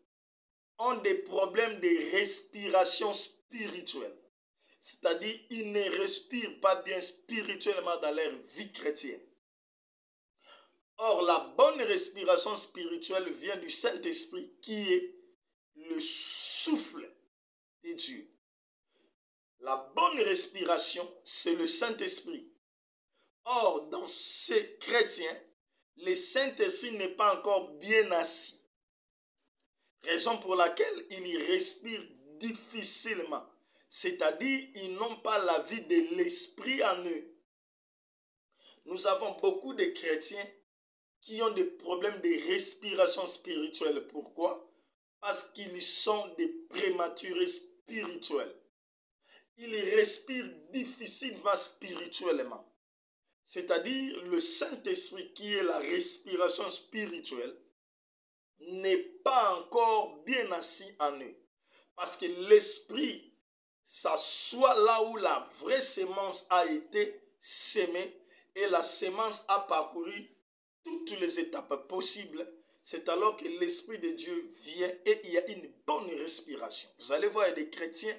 ont des problèmes de respiration spirituelle. C'est-à-dire, ils ne respirent pas bien spirituellement dans leur vie chrétienne. Or, la bonne respiration spirituelle vient du Saint-Esprit qui est le souffle de Dieu. La bonne respiration, c'est le Saint-Esprit. Or, dans ces chrétiens, le Saint-Esprit n'est pas encore bien assis. Raison pour laquelle ils respirent difficilement. C'est-à-dire, ils n'ont pas la vie de l'Esprit en eux. Nous avons beaucoup de chrétiens qui ont des problèmes de respiration spirituelle. Pourquoi? Parce qu'ils sont des prématurés spirituels. Ils respirent difficilement spirituellement. C'est-à-dire, le Saint-Esprit qui est la respiration spirituelle n'est pas encore bien assis en eux. Parce que l'Esprit s'assoit là où la vraie sémence a été sémée et la sémence a parcouru toutes les étapes possibles. C'est alors que l'Esprit de Dieu vient et il y a une bonne respiration. Vous allez voir, il y a des chrétiens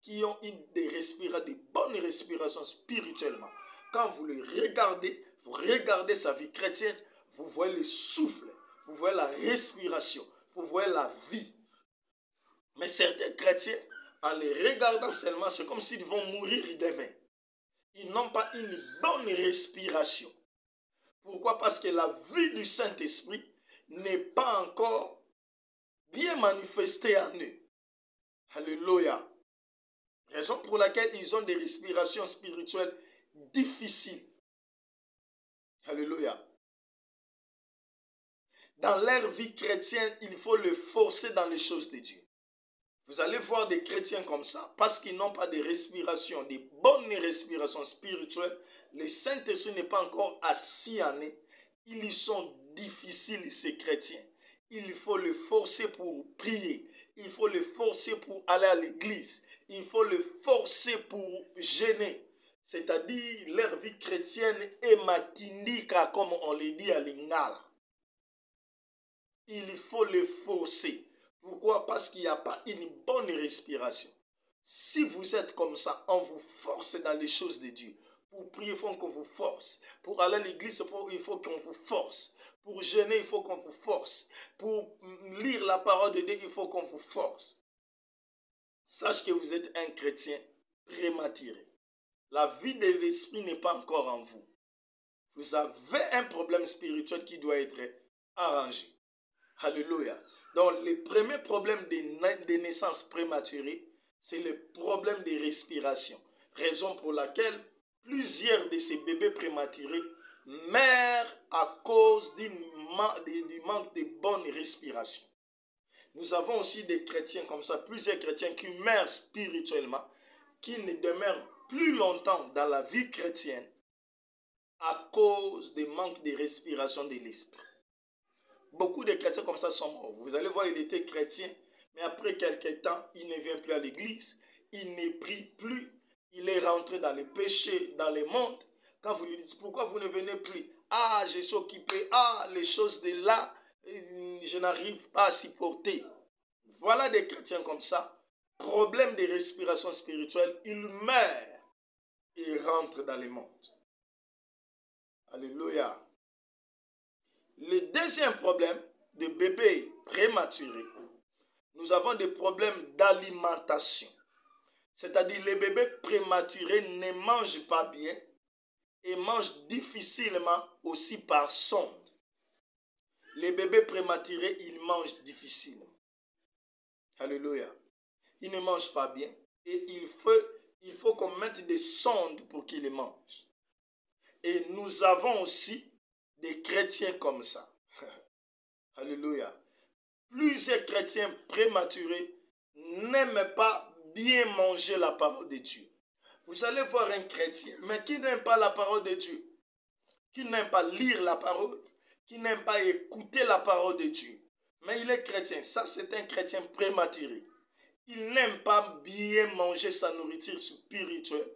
qui ont des bonnes respirations spirituellement. Quand vous le regardez, vous regardez sa vie chrétienne, vous voyez le souffle, vous voyez la respiration, vous voyez la vie. Mais certains chrétiens, en les regardant seulement, c'est comme s'ils vont mourir demain. Ils n'ont pas une bonne respiration. Pourquoi? Parce que la vie du Saint-Esprit n'est pas encore bien manifestée en eux. Alléluia. Raison pour laquelle ils ont des respirations spirituelles difficiles. Alléluia. Dans leur vie chrétienne, il faut le forcer dans les choses de Dieu. Vous allez voir des chrétiens comme ça, parce qu'ils n'ont pas de respiration, de bonnes respirations spirituelles. Le Saint-Esprit n'est pas encore assis en eux. Ils sont difficiles, ces chrétiens. Il faut le forcer pour prier. Il faut le forcer pour aller à l'église. Il faut le forcer pour jeûner. C'est-à-dire, leur vie chrétienne est matindika, comme on le dit à Lingala. Il faut le forcer. Pourquoi? Parce qu'il n'y a pas une bonne respiration. Si vous êtes comme ça, on vous force dans les choses de Dieu. Pour prier, il faut qu'on vous force. Pour aller à l'église, il faut qu'on vous force. Pour jeûner, il faut qu'on vous force. Pour lire la parole de Dieu, il faut qu'on vous force. Sache que vous êtes un chrétien prématuré. La vie de l'esprit n'est pas encore en vous. Vous avez un problème spirituel qui doit être arrangé. Alléluia. Donc, le premier problème des naissances prématurées, c'est le problème de respiration. Raison pour laquelle plusieurs de ces bébés prématurés meurent à cause du manque de bonne respiration. Nous avons aussi des chrétiens comme ça, plusieurs chrétiens qui meurent spirituellement, qui ne demeurent plus longtemps dans la vie chrétienne à cause du manque de respiration de l'esprit. Beaucoup de chrétiens comme ça sont morts. Vous allez voir, il était chrétien, mais après quelques temps, il ne vient plus à l'église, il ne prie plus, il est rentré dans les péchés, dans le monde. Quand vous lui dites, pourquoi vous ne venez plus? Ah, je suis occupé. Ah, les choses de là, je n'arrive pas à supporter. Voilà des chrétiens comme ça. Problème de respiration spirituelle, ils meurent et rentrent dans le monde. Alléluia. Le deuxième problème de bébés prématurés, nous avons des problèmes d'alimentation. C'est-à-dire les bébés prématurés ne mangent pas bien et mangent difficilement aussi par sonde. Les bébés prématurés, ils mangent difficilement. Alléluia. Ils ne mangent pas bien et il faut qu'on mette des sondes pour qu'ils les mangent. Et nous avons aussi des chrétiens comme ça. Alléluia. Plusieurs chrétiens prématurés n'aiment pas bien manger la parole de Dieu. Vous allez voir un chrétien, mais qui n'aime pas la parole de Dieu, qui n'aime pas lire la parole, qui n'aime pas écouter la parole de Dieu. Mais il est chrétien. Ça, c'est un chrétien prématuré. Il n'aime pas bien manger sa nourriture spirituelle,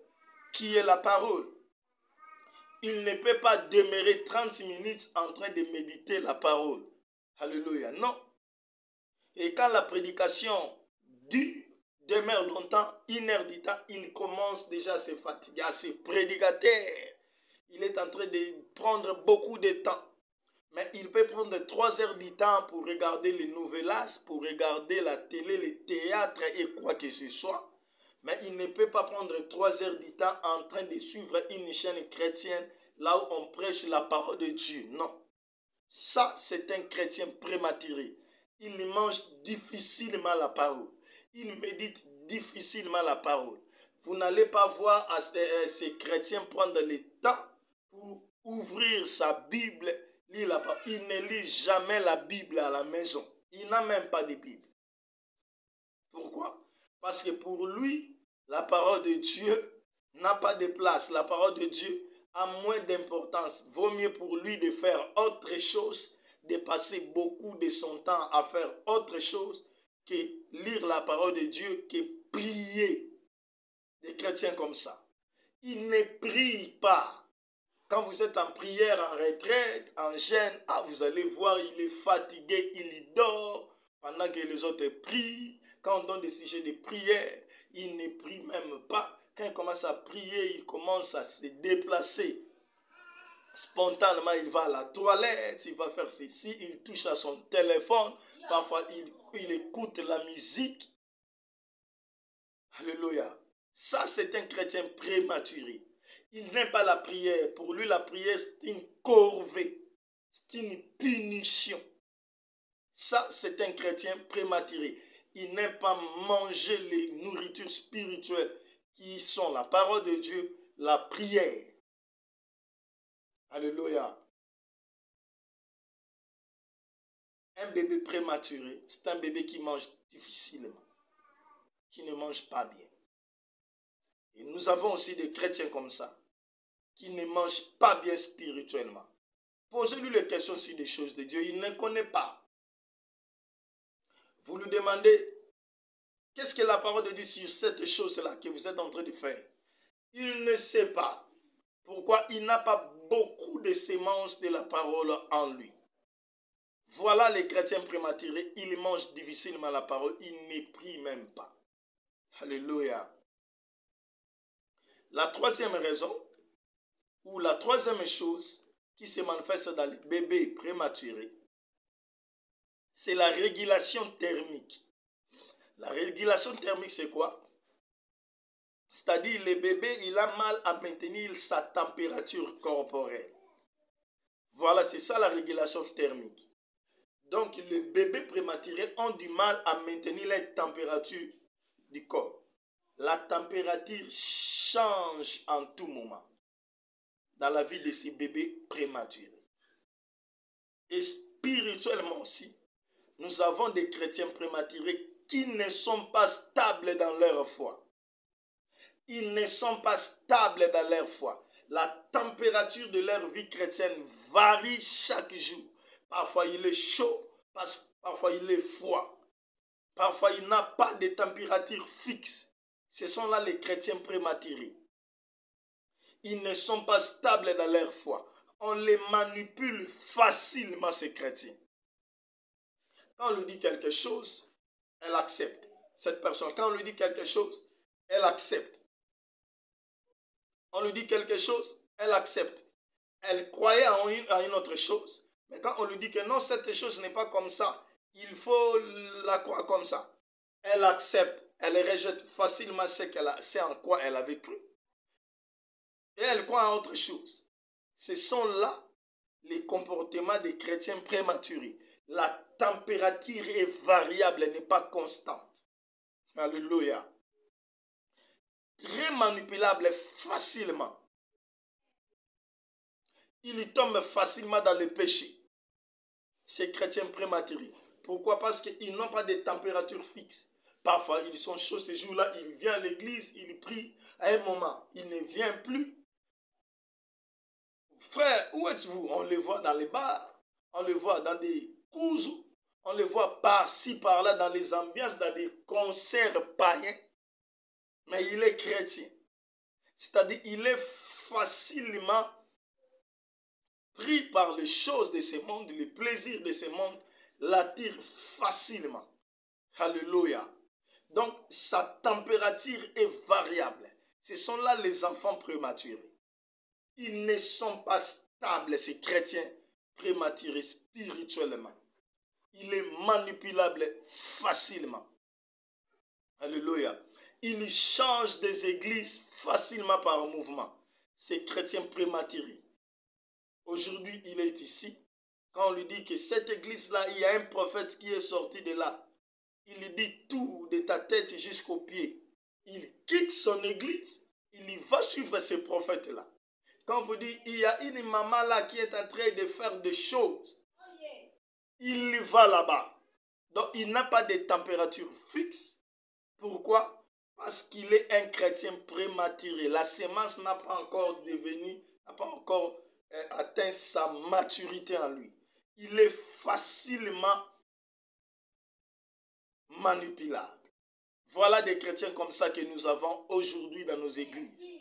qui est la parole. Il ne peut pas demeurer 30 minutes en train de méditer la parole. Alléluia. Non. Et quand la prédication demeure longtemps, 1 heure du temps, il commence déjà à se fatiguer, à se prédicateur. Il est en train de prendre beaucoup de temps. Mais il peut prendre 3 heures du temps pour regarder les novelas, pour regarder la télé, le théâtre et quoi que ce soit. Mais il ne peut pas prendre 3 heures du temps en train de suivre une chaîne chrétienne là où on prêche la parole de Dieu. Non. Ça, c'est un chrétien prématuré. Il mange difficilement la parole. Il médite difficilement la parole. Vous n'allez pas voir ces chrétiens prendre le temps pour ouvrir sa Bible, lire la parole. Il ne lit jamais la Bible à la maison. Il n'a même pas de Bible. Pourquoi? Parce que pour lui, la parole de Dieu n'a pas de place. La parole de Dieu a moins d'importance. Vaut mieux pour lui de faire autre chose, de passer beaucoup de son temps à faire autre chose que lire la parole de Dieu, que prier. Des chrétiens comme ça. Ils ne prient pas. Quand vous êtes en prière, en retraite, en jeûne, vous allez voir, il est fatigué, il dort pendant que les autres prient. Quand on donne des sujets de prière, il ne prie même pas. Quand il commence à prier, il commence à se déplacer. Spontanément, il va à la toilette, il va faire ceci, il touche à son téléphone. Parfois, il écoute la musique. Alléluia. Ça, c'est un chrétien prématuré. Il n'aime pas la prière. Pour lui, la prière, c'est une corvée. C'est une punition. Ça, c'est un chrétien prématuré. Il n'aime pas manger les nourritures spirituelles qui sont la parole de Dieu, la prière. Alléluia. Un bébé prématuré, c'est un bébé qui mange difficilement, qui ne mange pas bien. Et nous avons aussi des chrétiens comme ça, qui ne mangent pas bien spirituellement. Posez-lui les questions sur des choses de Dieu, il ne connaît pas. Vous lui demandez, qu'est-ce que la parole de Dieu sur cette chose-là que vous êtes en train de faire? Il ne sait pas. Pourquoi? Il n'a pas beaucoup de semences de la parole en lui. Voilà les chrétiens prématurés, ils mangent difficilement la parole, ils ne prient même pas. Alléluia. La troisième raison, ou la troisième chose qui se manifeste dans les bébés prématurés, c'est la régulation thermique. La régulation thermique, c'est quoi? C'est-à-dire, le bébé, il a mal à maintenir sa température corporelle. Voilà, c'est ça la régulation thermique. Donc, les bébés prématurés ont du mal à maintenir la température du corps. La température change en tout moment dans la vie de ces bébés prématurés. Et spirituellement aussi, nous avons des chrétiens prématurés qui ne sont pas stables dans leur foi. Ils ne sont pas stables dans leur foi. La température de leur vie chrétienne varie chaque jour. Parfois il est chaud, parfois il est froid. Parfois il n'a pas de température fixe. Ce sont là les chrétiens prématurés. Ils ne sont pas stables dans leur foi. On les manipule facilement, ces chrétiens. Quand on lui dit quelque chose, elle accepte. Cette personne, quand on lui dit quelque chose, elle accepte. On lui dit quelque chose, elle accepte. Elle croyait à une autre chose. Mais quand on lui dit que non, cette chose n'est pas comme ça, il faut la croire comme ça. Elle accepte. Elle rejette facilement ce en quoi elle avait cru. Et elle croit à autre chose. Ce sont là les comportements des chrétiens prématurés. La température est variable, elle n'est pas constante. Alléluia. Très manipulable facilement. Il y tombe facilement dans le péché. Ces chrétiens prématurés. Pourquoi? Parce qu'ils n'ont pas de température fixe. Parfois, ils sont chauds ces jours-là, il vient à l'église, il prie. À un moment, il ne vient plus. Frère, où êtes-vous? On le voit dans les bars, on le voit dans des cours, on le voit par-ci, par-là, dans les ambiances, dans des concerts païens. Mais il est chrétien. C'est-à-dire, il est facilement pris par les choses de ce monde, les plaisirs de ce monde, l'attire facilement. Alléluia. Donc, sa température est variable. Ce sont là les enfants prématurés. Ils ne sont pas stables, ces chrétiens prématurés spirituellement. Il est manipulable facilement. Alléluia. Il change des églises facilement par mouvement. Ces chrétiens prématurés. Aujourd'hui, il est ici. Quand on lui dit que cette église-là, il y a un prophète qui est sorti de là. Il lui dit tout de ta tête jusqu'aux pieds. Il quitte son église. Il y va suivre ces prophètes-là. Quand vous dites, il y a une maman là qui est en train de faire des choses. Il va là-bas. Donc, il n'a pas de température fixe. Pourquoi? Parce qu'il est un chrétien prématuré. La semence n'a pas encore atteint sa maturité en lui. Il est facilement manipulable. Voilà des chrétiens comme ça que nous avons aujourd'hui dans nos églises.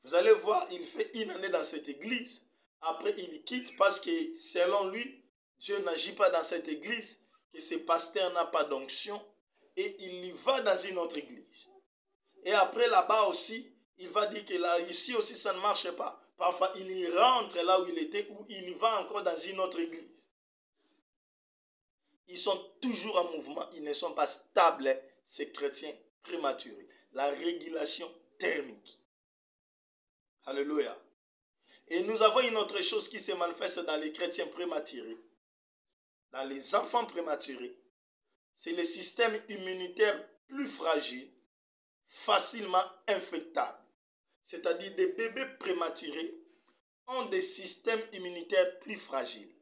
Vous allez voir, il fait une année dans cette église. Après, il quitte parce que selon lui, Dieu n'agit pas dans cette église, que ce pasteur n'a pas d'onction. Et il y va dans une autre église. Et après, là-bas aussi, il va dire que là, ici aussi, ça ne marche pas. Parfois, il y rentre là où il était, ou il y va encore dans une autre église. Ils sont toujours en mouvement. Ils ne sont pas stables, ces chrétiens prématurés. La régulation thermique. Alléluia. Et nous avons une autre chose qui se manifeste dans les chrétiens prématurés. Dans les enfants prématurés. C'est le système immunitaire plus fragile, facilement infectable. C'est-à-dire des bébés prématurés ont des systèmes immunitaires plus fragiles.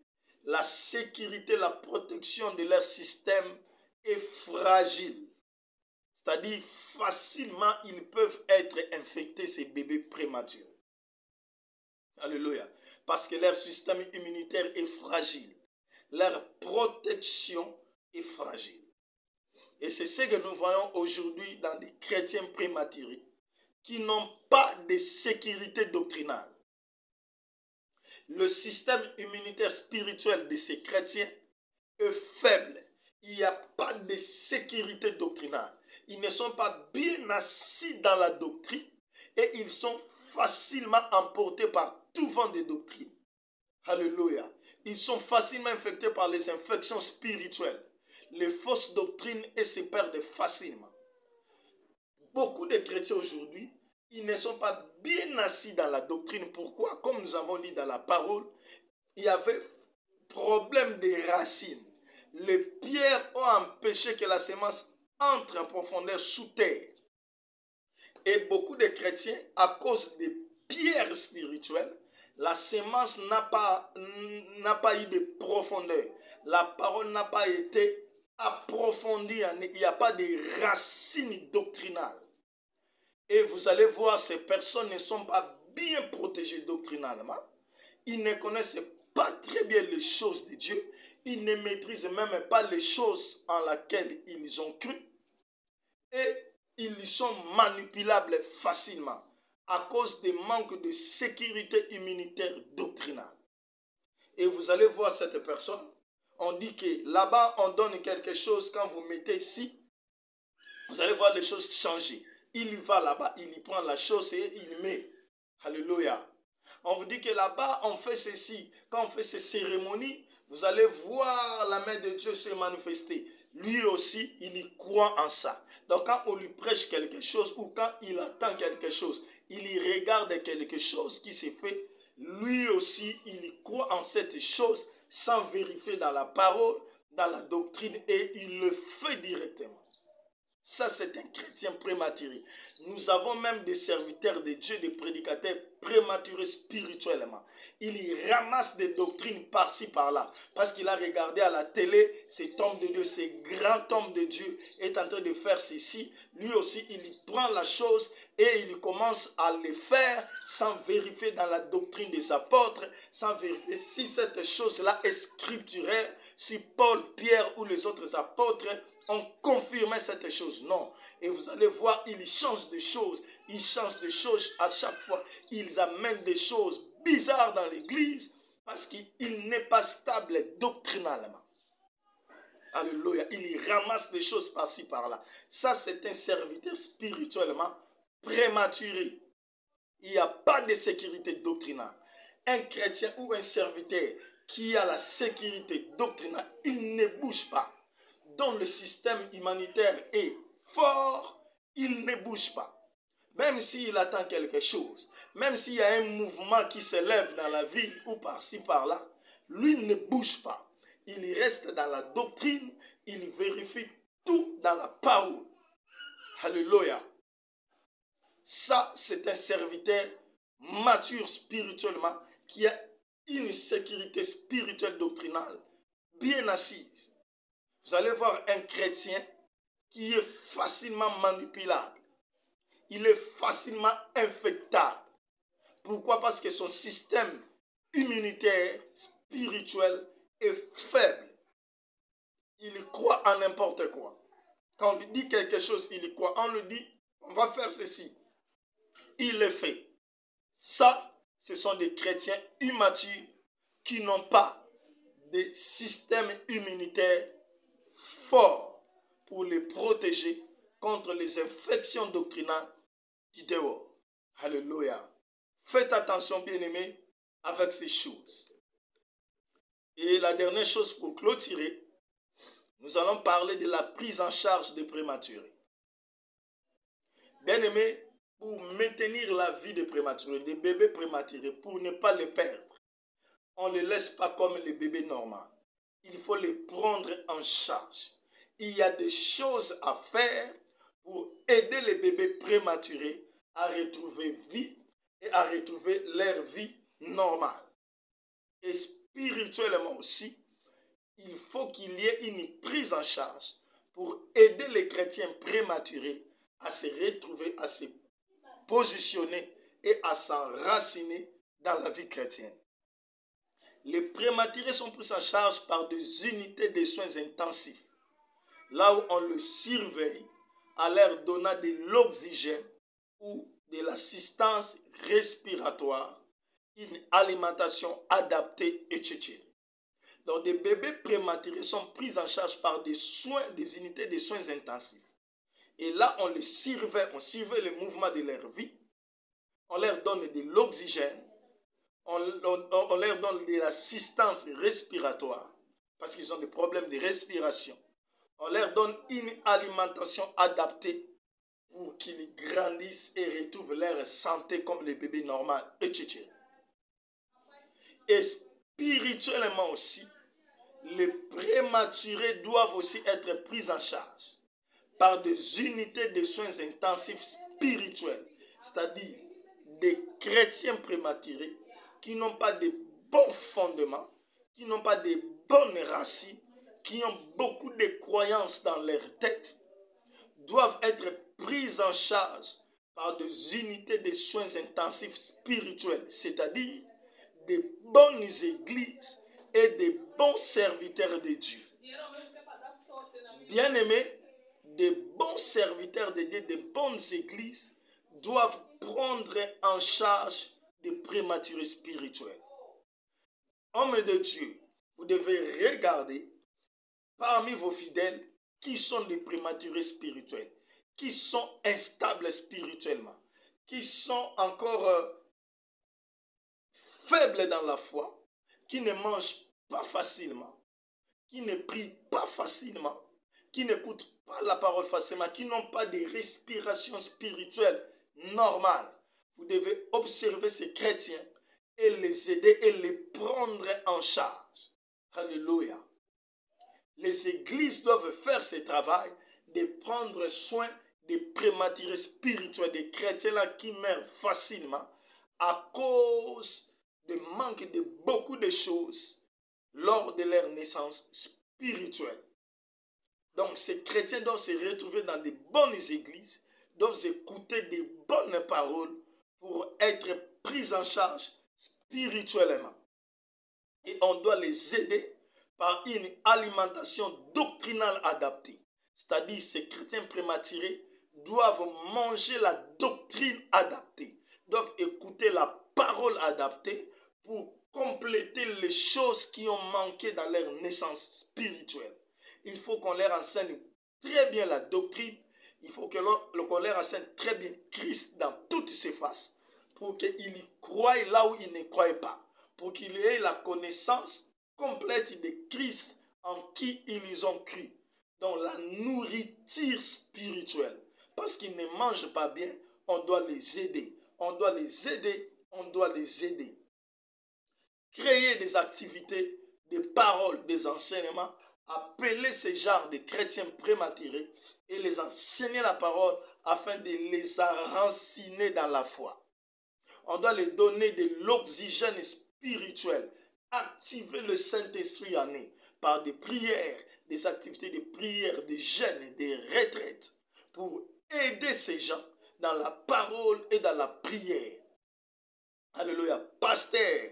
La sécurité, la protection de leur système est fragile. C'est-à-dire facilement ils peuvent être infectés, ces bébés prématurés. Alléluia. Parce que leur système immunitaire est fragile. Leur protection est fragile. Et c'est ce que nous voyons aujourd'hui dans des chrétiens prématurés qui n'ont pas de sécurité doctrinale. Le système immunitaire spirituel de ces chrétiens est faible. Il n'y a pas de sécurité doctrinale. Ils ne sont pas bien assis dans la doctrine et ils sont facilement emportés par tout vent de doctrine. Alléluia. Ils sont facilement infectés par les infections spirituelles, les fausses doctrines et se perdent facilement. Beaucoup de chrétiens aujourd'hui, ils ne sont pas bien assis dans la doctrine. Pourquoi? Comme nous avons lu dans la parole, il y avait problème des racines. Les pierres ont empêché que la semence entre en profondeur sous terre. Et beaucoup de chrétiens, à cause des pierres spirituelles, la semence n'a pas eu de profondeur. La parole n'a pas été approfondie. Il n'y a pas de racines doctrinales. Et vous allez voir, ces personnes ne sont pas bien protégées doctrinalement. Ils ne connaissent pas très bien les choses de Dieu. Ils ne maîtrisent même pas les choses en lesquelles ils ont cru. Et ils sont manipulables facilement à cause des manques de sécurité immunitaire doctrinale. Et vous allez voir cette personne. On dit que là-bas, on donne quelque chose. Quand vous mettez ici, vous allez voir les choses changer. Il y va là-bas, il y prend la chose et il met. Alléluia. On vous dit que là-bas, on fait ceci. Quand on fait ces cérémonies, vous allez voir la main de Dieu se manifester. Lui aussi, il y croit en ça. Donc quand on lui prêche quelque chose ou quand il attend quelque chose, il y regarde quelque chose qui s'est fait, lui aussi, il y croit en cette chose sans vérifier dans la parole, dans la doctrine et il le fait directement. Ça, c'est un chrétien prématuré. Nous avons même des serviteurs de Dieu, des prédicateurs prématurés spirituellement. Il y ramasse des doctrines par-ci, par-là. Parce qu'il a regardé à la télé, cet homme de Dieu, ce grand homme de Dieu est en train de faire ceci. Lui aussi, il y prend la chose et il commence à le faire sans vérifier dans la doctrine des apôtres, sans vérifier si cette chose-là est scripturaire, si Paul, Pierre ou les autres apôtres ont confirmé cette chose. Non. Et vous allez voir, ils changent de choses. Ils changent de choses à chaque fois. Ils amènent des choses bizarres dans l'église parce qu'il n'est pas stable doctrinalement. Alléluia. Il y ramasse des choses par-ci, par-là. Ça, c'est un serviteur spirituellement prématuré. Il n'y a pas de sécurité doctrinale. Un chrétien ou un serviteur qui a la sécurité doctrinale, il ne bouge pas. Dont le système humanitaire est fort, il ne bouge pas. Même s'il attend quelque chose, même s'il y a un mouvement qui s'élève dans la ville ou par-ci, par-là, lui ne bouge pas. Il reste dans la doctrine, il vérifie tout dans la parole. Alléluia. Ça, c'est un serviteur mature spirituellement qui a une sécurité spirituelle doctrinale bien assise. Vous allez voir un chrétien qui est facilement manipulable. Il est facilement infectable. Pourquoi? Parce que son système immunitaire, spirituel est faible. Il croit en n'importe quoi. Quand on lui dit quelque chose, il y croit. On lui dit, on va faire ceci. Il le fait. Ça, ce sont des chrétiens immatures qui n'ont pas de système immunitaire fort pour les protéger contre les infections doctrinales du dehors. Alléluia. Faites attention, bien-aimés, avec ces choses. Et la dernière chose pour clôturer, nous allons parler de la prise en charge des prématurés. Bien-aimés, pour maintenir la vie des prématurés, des bébés prématurés, pour ne pas les perdre, on ne les laisse pas comme les bébés normaux. Il faut les prendre en charge. Il y a des choses à faire pour aider les bébés prématurés à retrouver vie et à retrouver leur vie normale. Et spirituellement aussi, il faut qu'il y ait une prise en charge pour aider les chrétiens prématurés à se retrouver, à se positionner et à s'enraciner dans la vie chrétienne. Les prématurés sont pris en charge par des unités de soins intensifs, là où on le surveille en leur donnant de l'oxygène ou de l'assistance respiratoire, une alimentation adaptée, etc. Donc, des bébés prématurés sont pris en charge par des unités de soins intensifs. Et là, on les surveille, on surveille le mouvement de leur vie, on leur donne de l'oxygène, on leur donne de l'assistance respiratoire, parce qu'ils ont des problèmes de respiration. On leur donne une alimentation adaptée pour qu'ils grandissent et retrouvent leur santé comme les bébés normaux, etc. Et spirituellement aussi, les prématurés doivent aussi être pris en charge par des unités de soins intensifs spirituels, c'est-à-dire des chrétiens prématurés qui n'ont pas de bons fondements, qui n'ont pas de bonnes racines, qui ont beaucoup de croyances dans leur tête, doivent être pris en charge par des unités de soins intensifs spirituels, c'est-à-dire des bonnes églises et des bons serviteurs de Dieu. Bien-aimés, des bons serviteurs de Dieu, des bonnes églises doivent prendre en charge des prématurés spirituels. Hommes de Dieu, vous devez regarder parmi vos fidèles qui sont des prématurés spirituels, qui sont instables spirituellement, qui sont encore faibles dans la foi, qui ne mangent pas facilement, qui ne prient pas facilement, qui n'écoutent pas la parole facilement, qui n'ont pas de respiration spirituelle normale. Vous devez observer ces chrétiens et les aider et les prendre en charge. Alléluia. Les églises doivent faire ce travail de prendre soin des prématurés spirituels, des chrétiens là qui meurent facilement à cause du manque de beaucoup de choses lors de leur naissance spirituelle. Donc ces chrétiens doivent se retrouver dans de bonnes églises, doivent écouter de bonnes paroles pour être pris en charge spirituellement. Et on doit les aider par une alimentation doctrinale adaptée. C'est-à-dire ces chrétiens prématurés doivent manger la doctrine adaptée, doivent écouter la parole adaptée pour compléter les choses qui ont manqué dans leur naissance spirituelle. Il faut qu'on leur enseigne très bien la doctrine, il faut qu'on leur enseigne très bien Christ dans toutes ses faces, pour qu'ils y croient là où ils ne croient pas, pour qu'ils aient la connaissance complète de Christ en qui ils ont cru, dans la nourriture spirituelle. Parce qu'ils ne mangent pas bien, on doit les aider. On doit les aider, on doit les aider. Créer des activités, des paroles, des enseignements, appeler ces genres de chrétiens prématurés et les enseigner la parole afin de les enraciner dans la foi. On doit les donner de l'oxygène spirituel, activer le Saint-Esprit en eux par des prières, des activités de prière, des jeûnes, des retraites pour aider ces gens dans la parole et dans la prière. Alléluia. Pasteur,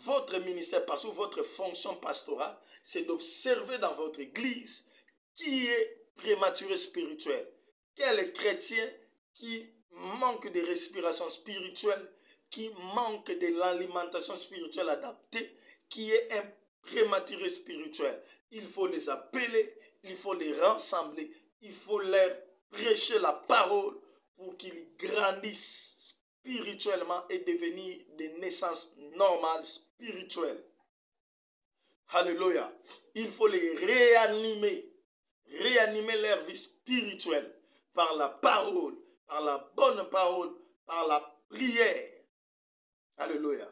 votre ministère, parce que votre fonction pastorale, c'est d'observer dans votre église qui est prématuré spirituel. Quel chrétien qui manque de respiration spirituelle, qui manque de l'alimentation spirituelle adaptée, qui est un prématuré spirituel. Il faut les appeler, il faut les rassembler, il faut leur prêcher la parole pour qu'ils grandissent spirituellement et devenir des naissances normales spirituelles. Alléluia. Il faut les réanimer leur vie spirituelle par la parole, par la bonne parole, par la prière. Alléluia.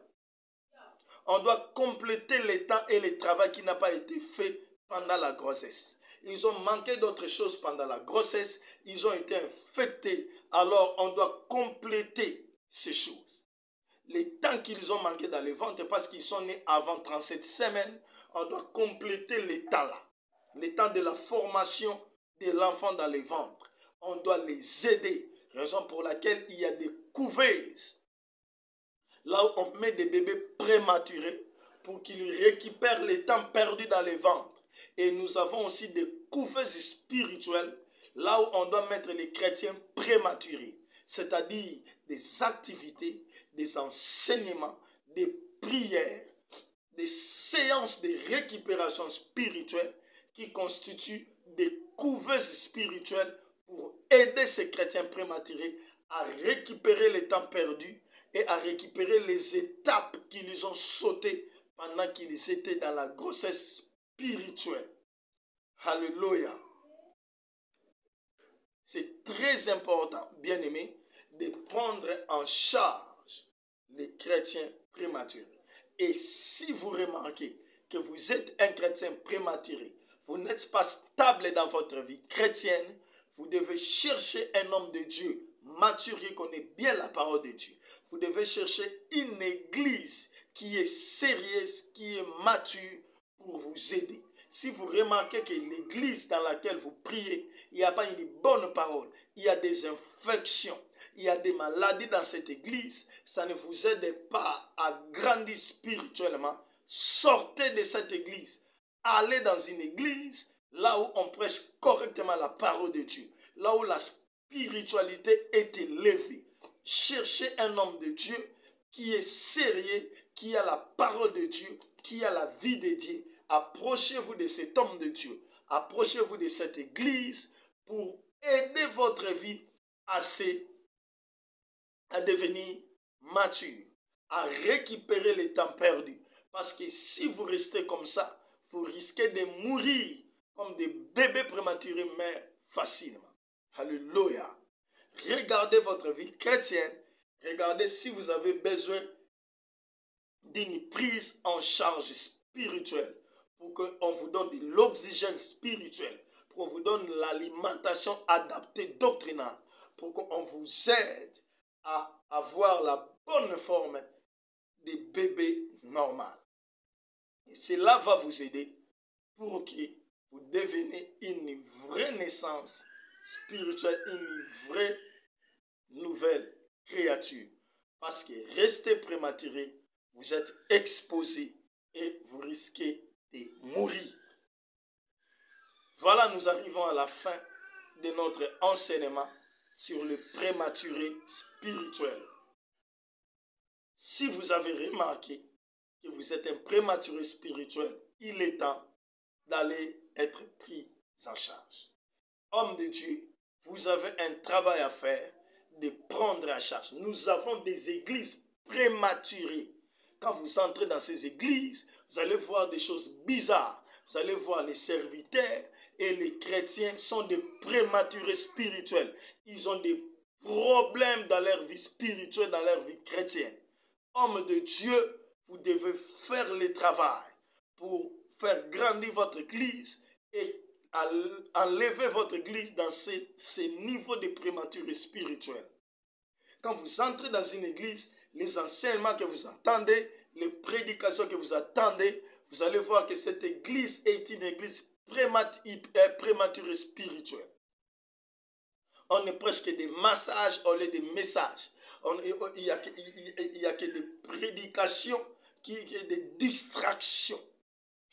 On doit compléter le temps et le travail qui n'a pas été fait pendant la grossesse. Ils ont manqué d'autres choses pendant la grossesse. Ils ont été infectés. Alors, on doit compléter ces choses. Les temps qu'ils ont manqué dans le ventre parce qu'ils sont nés avant 37 semaines, on doit compléter les temps là. Les temps de la formation de l'enfant dans le ventre. On doit les aider. Raison pour laquelle il y a des couveuses. Là où on met des bébés prématurés pour qu'ils récupèrent les temps perdus dans les ventres. Et nous avons aussi des couveuses spirituelles là où on doit mettre les chrétiens prématurés. C'est-à-dire des activités, des enseignements, des prières, des séances de récupération spirituelle qui constituent des couveuses spirituelles pour aider ces chrétiens prématurés à récupérer les temps perdus et à récupérer les étapes qu'ils ont sautées pendant qu'ils étaient dans la grossesse spirituelle. Alléluia. C'est très important, bien-aimés, de prendre en charge les chrétiens prématurés. Et si vous remarquez que vous êtes un chrétien prématuré, vous n'êtes pas stable dans votre vie chrétienne, vous devez chercher un homme de Dieu mature qui connaît bien la parole de Dieu. Vous devez chercher une église qui est sérieuse, qui est mature pour vous aider. Si vous remarquez que l'église dans laquelle vous priez, il n'y a pas une bonne parole, il y a des infections, il y a des maladies dans cette église, ça ne vous aide pas à grandir spirituellement. Sortez de cette église. Allez dans une église là où on prêche correctement la parole de Dieu, là où la spiritualité est élevée. Cherchez un homme de Dieu qui est sérieux, qui a la parole de Dieu qui a la vie de Dieu, approchez-vous de cet homme de Dieu. Approchez-vous de cette église pour aider votre vie à devenir mature, à récupérer le temps perdu. Parce que si vous restez comme ça, vous risquez de mourir comme des bébés prématurés meurent facilement. Alléluia. Regardez votre vie chrétienne. Regardez si vous avez besoin d'une prise en charge spirituelle pour qu'on vous donne de l'oxygène spirituel, pour qu'on vous donne l'alimentation adaptée doctrinale, pour qu'on vous aide à avoir la bonne forme des bébés normal. Et cela va vous aider pour que vous deveniez une vraie naissance spirituelle, une vraie nouvelle créature. Parce que rester prématuré, vous êtes exposé et vous risquez de mourir. Voilà, nous arrivons à la fin de notre enseignement sur le prématuré spirituel. Si vous avez remarqué que vous êtes un prématuré spirituel, il est temps d'aller être pris en charge. Homme de Dieu, vous avez un travail à faire de prendre en charge. Nous avons des églises prématurées. Quand vous entrez dans ces églises, vous allez voir des choses bizarres. Vous allez voir les serviteurs et les chrétiens sont des prématurés spirituels. Ils ont des problèmes dans leur vie spirituelle, dans leur vie chrétienne. Homme de Dieu, vous devez faire le travail pour faire grandir votre église et enlever votre église dans ces niveaux de prématurés spirituels. Quand vous entrez dans une église, les enseignements que vous entendez, les prédications que vous attendez, vous allez voir que cette église est une église prématurée spirituelle. On ne prêche que des massages au lieu des messages. Il n'y a que des prédications, des distractions.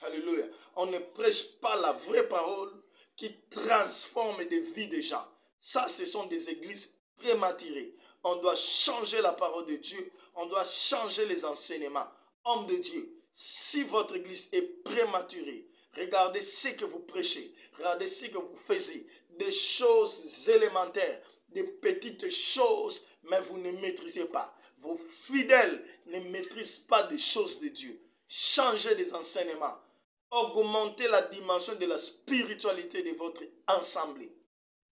Alléluia. On ne prêche pas la vraie parole qui transforme des vies des gens. Ça, ce sont des églises prématurées. On doit changer la parole de Dieu. On doit changer les enseignements. Homme de Dieu, si votre église est prématurée, regardez ce que vous prêchez. Regardez ce que vous faites. Des choses élémentaires, des petites choses, mais vous ne maîtrisez pas. Vos fidèles ne maîtrisent pas des choses de Dieu. Changez les enseignements. Augmentez la dimension de la spiritualité de votre assemblée.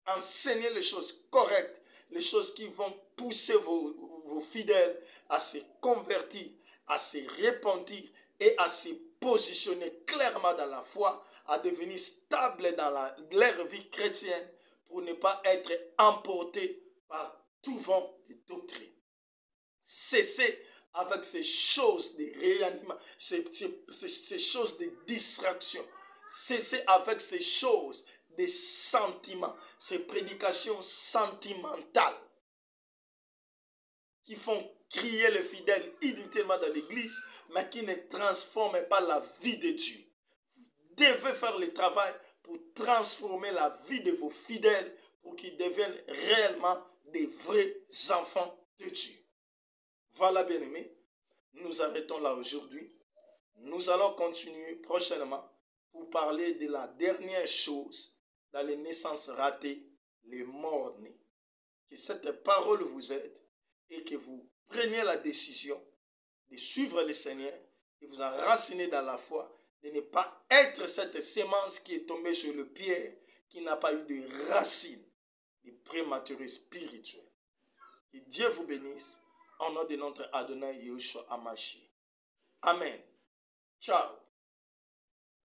Enseignez les choses correctes, les choses qui vont pousser vos fidèles à se convertir, à se repentir et à se positionner clairement dans la foi, à devenir stable dans leur vie chrétienne pour ne pas être emporté par tout vent de doctrine. Cessez avec ces choses de réanimation, ces choses de distraction. Cessez avec ces choses de sentiments, ces prédications sentimentales qui font crier les fidèles inutilement dans l'église, mais qui ne transforment pas la vie de Dieu. Vous devez faire le travail pour transformer la vie de vos fidèles pour qu'ils deviennent réellement des vrais enfants de Dieu. Voilà, bien-aimés, nous arrêtons là aujourd'hui. Nous allons continuer prochainement pour parler de la dernière chose dans les naissances ratées, les morts-nés. Que cette parole vous aide et que vous preniez la décision de suivre le Seigneur, de vous enraciner dans la foi, de ne pas être cette sémence qui est tombée sur le pierre, qui n'a pas eu de racines, de prématurés spirituels. Que Dieu vous bénisse. Au nom de notre Adonai Yahushua Hamashiach. Amen. Ciao.